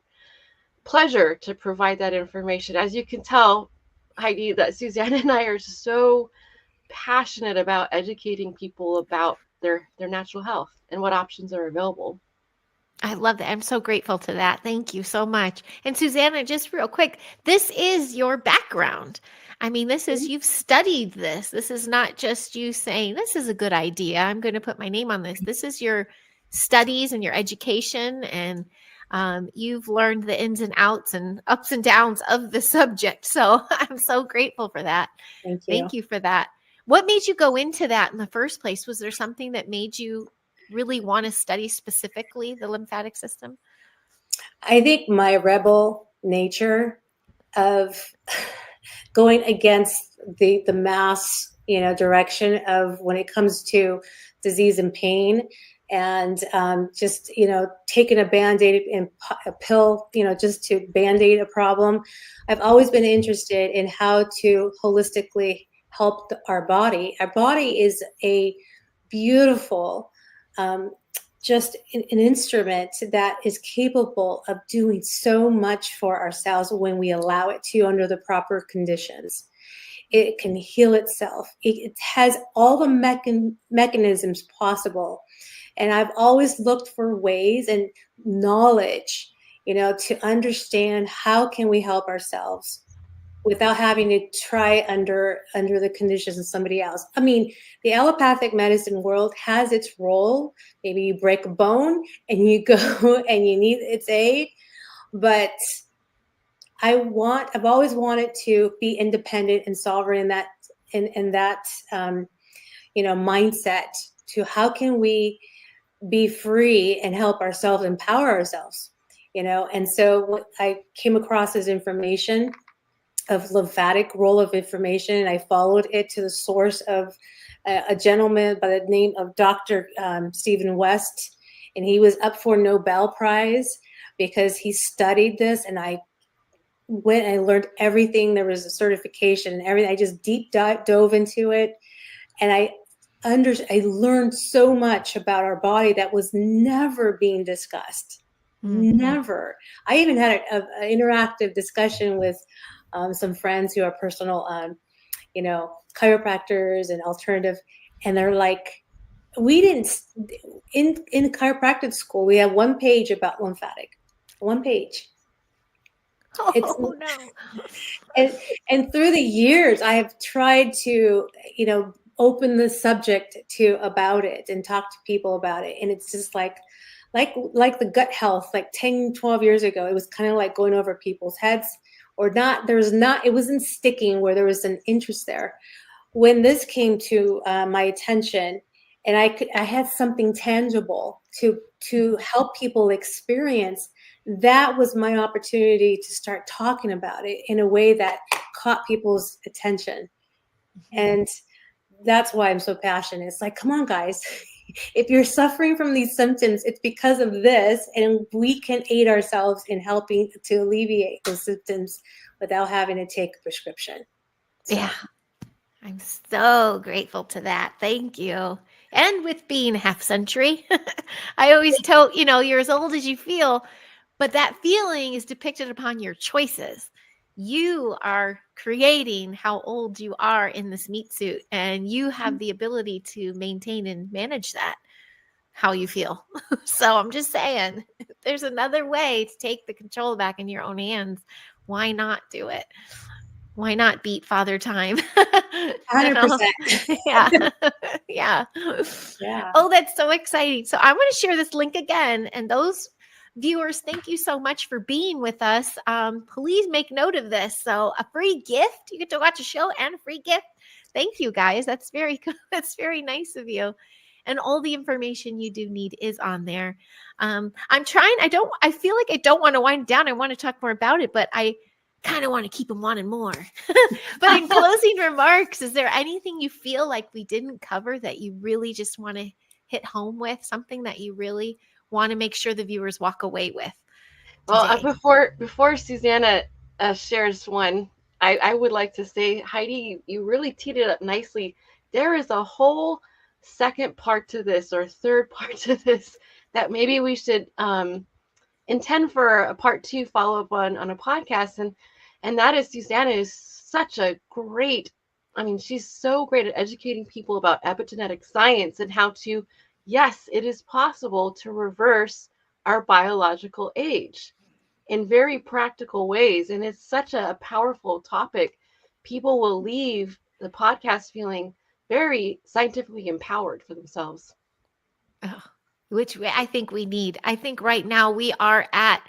pleasure to provide that information. As you can tell, Heidi, that Susanna and I are so passionate about educating people about their natural health and what options are available. I love that. I'm so grateful to that. Thank you so much. And Susanna, just real quick, this is your background. I mean, this is, you've studied this. This is not just you saying, this is a good idea, I'm going to put my name on this. This is your studies and your education, and you've learned the ins and outs and ups and downs of the subject. So I'm so grateful for that. Thank you. Thank you for that. What made you go into that in the first place? Was there something that made you really want to study specifically the lymphatic system? I think my rebel nature of going against the mass, direction of when it comes to disease and pain, and just taking a band-aid and a pill, just to band-aid a problem. I've always been interested in how to holistically help our body. Our body is a beautiful, just an instrument that is capable of doing so much for ourselves when we allow it to, under the proper conditions. It can heal itself. It has all the mechanisms possible. And I've always looked for ways and knowledge, to understand how can we help ourselves without having to try under the conditions of somebody else. I mean, the allopathic medicine world has its role. Maybe you break a bone and you go and you need its aid, but I've always wanted to be independent and sovereign in that mindset to how can we be free and help ourselves, empower ourselves. And so what I came across this information of lymphatic role of information, and I followed it to the source of a gentleman by the name of Dr. Stephen West, and he was up for Nobel Prize because he studied this. And I went and I learned everything. There was a certification and everything. I just dove into it, and I learned so much about our body that was never being discussed. Never. I even had an interactive discussion with some friends who are personal, chiropractors and alternative, and they're like, we didn't in chiropractic school. We have one page about lymphatic, one page. Oh no! And through the years, I have tried to, open the subject about it and talk to people about it, and it's just like the gut health, like 10, 12 years ago, it was kind of like going over people's heads. Or not, it wasn't sticking where there was an interest there. When this came to my attention, and I had something tangible to help people experience, that was my opportunity to start talking about it in a way that caught people's attention. And that's why I'm so passionate. It's like, come on, guys. If you're suffering from these symptoms, it's because of this, and we can aid ourselves in helping to alleviate those symptoms without having to take a prescription. So. Yeah, I'm so grateful to that. Thank you. And with being half century, I always tell, you're as old as you feel, but that feeling is depicted upon your choices. You are creating how old you are in this meat suit, and you have the ability to maintain and manage that, how you feel. So I'm just saying, if there's another way to take the control back in your own hands, why not do it? Why not beat Father Time? 100%. Yeah. Yeah. Oh, that's so exciting. So I'm going to share this link again, and those viewers, thank you so much for being with us. Please make note of this. So a free gift, you get to watch a show and a free gift. Thank you, guys. That's very nice of you. And all the information you do need is on there. I feel like I don't want to wind down. I want to talk more about it, but I kind of want to keep them wanting more. But in closing remarks, is there anything you feel like we didn't cover that you really just want to hit home with? Something that you really want to make sure the viewers walk away with today? Well, before Susanna shares one, I would like to say, Heidi, you really teed it up nicely. There is a whole second part to this, or third part to this, that maybe we should intend for a part 2 follow-up on a podcast. And that is, Susanna is such a great, she's so great at educating people about epigenetic science and how to, yes, it is possible to reverse our biological age in very practical ways. And it's such a powerful topic. People will leave the podcast feeling very scientifically empowered for themselves. Oh, which I think we need. I think right now we are at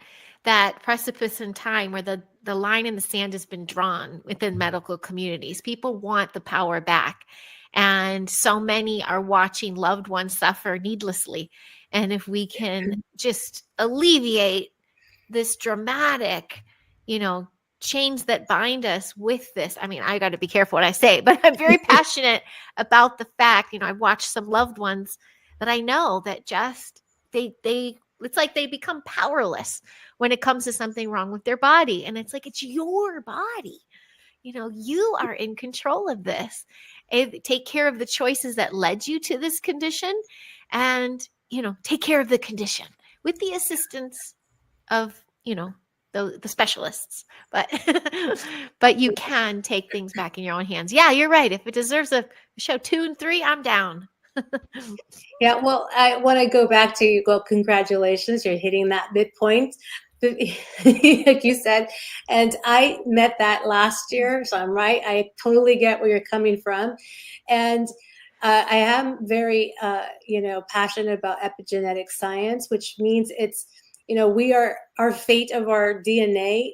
that precipice in time where the line in the sand has been drawn within medical communities. People want the power back. And so many are watching loved ones suffer needlessly. And if we can just alleviate this dramatic, chains that bind us with this. I got to be careful what I say, but I'm very passionate about the fact, I've watched some loved ones that I know that just, it's like they become powerless when it comes to something wrong with their body. And it's like, it's your body. You are in control of this. Take care of the choices that led you to this condition, and, take care of the condition with the assistance of, the specialists, but you can take things back in your own hands. Yeah, you're right. If it deserves a show 2 and 3, I'm down. Yeah, well, I want to go back to, congratulations, you're hitting that midpoint, like you said, and I met that last year, so I'm right. I totally get where you're coming from, and I am very, passionate about epigenetic science, which means it's, our fate of our DNA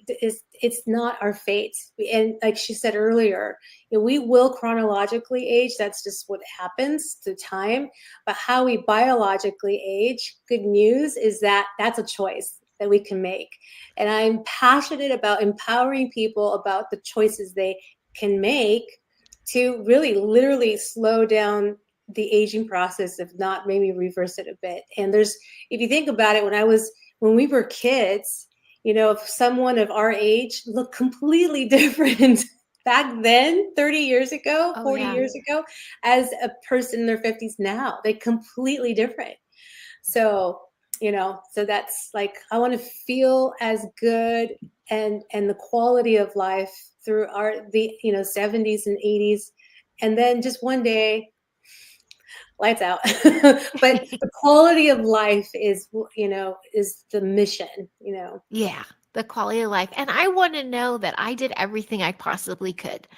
it's not our fate. And like she said earlier, we will chronologically age. That's just what happens to time. But how we biologically age, good news is that that's a choice. that we can make. And I'm passionate about empowering people about the choices they can make to really literally slow down the aging process, if not maybe reverse it a bit. And there's, if you think about it, when we were kids, you know, if someone of our age looked completely different back then, 30 years ago, 40 years ago, as a person in their 50s now, they're completely different. So, you know, so that's like, I want to feel as good and the quality of life through the 70s and 80s. And then just one day, lights out. But the quality of life is, you know, is the mission, you know. Yeah, the quality of life. And I want to know that I did everything I possibly could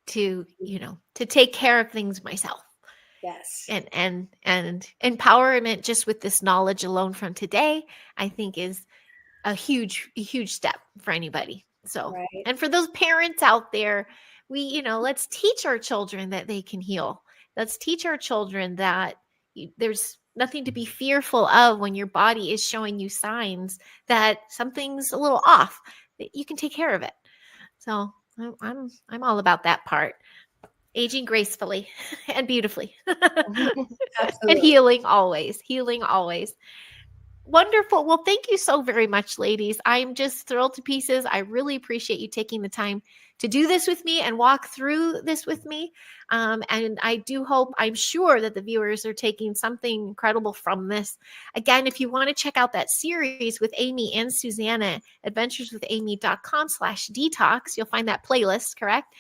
to, you know, to take care of things myself. Yes. And empowerment just with this knowledge alone from today, I think is a huge step for anybody. So, Right. and for those parents out there, let's teach our children that they can heal. Let's teach our children that there's nothing to be fearful of when your body is showing you signs that something's a little off, that you can take care of it. So I'm all about that part. Aging gracefully and beautifully. And healing always. Wonderful. Well, thank you so very much, ladies. I'm just thrilled to pieces. I really appreciate you taking the time to do this with me and walk through this with me. And I do hope, I'm sure that the viewers are taking something incredible from this. Again, if you want to check out that series with Amie and Susanna, adventureswithamie.com/detox, you'll find that playlist, correct?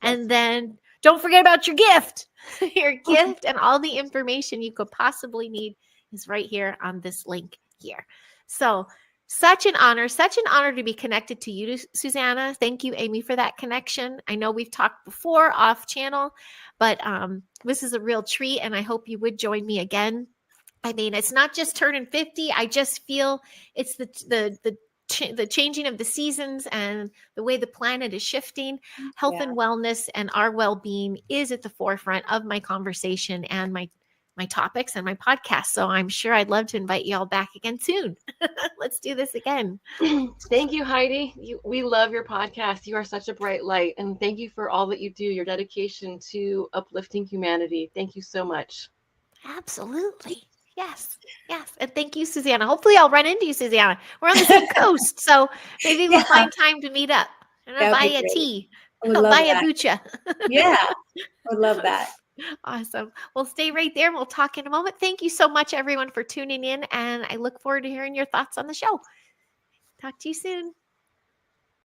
Yes. And then don't forget about your gift. Your gift and all the information you could possibly need is right here on this link here. So such an honor to be connected to you, Susanna. Thank you, Amie, for that connection. I know we've talked before off channel, but this is a real treat, and I hope you would join me again. I mean, it's not just turning 50. I just feel it's the changing of the seasons and the way the planet is shifting. Health and wellness and our well-being is at the forefront of my conversation and my topics and my podcast. So I'm sure I'd love to invite you all back again soon. Let's do this again. Thank you, Heidi. We love your podcast. You are such a bright light. And thank you for all that you do, your dedication to uplifting humanity. Thank you so much. Absolutely. Yes. And thank you, Susanna. Hopefully I'll run into you, Susanna. We're on the same coast. So maybe we'll find time to meet up. And I'll buy you a tea. I'll buy a bucha. Yeah. I would love that. Awesome. Well, stay right there. We'll talk in a moment. Thank you so much, everyone, for tuning in. And I look forward to hearing your thoughts on the show. Talk to you soon.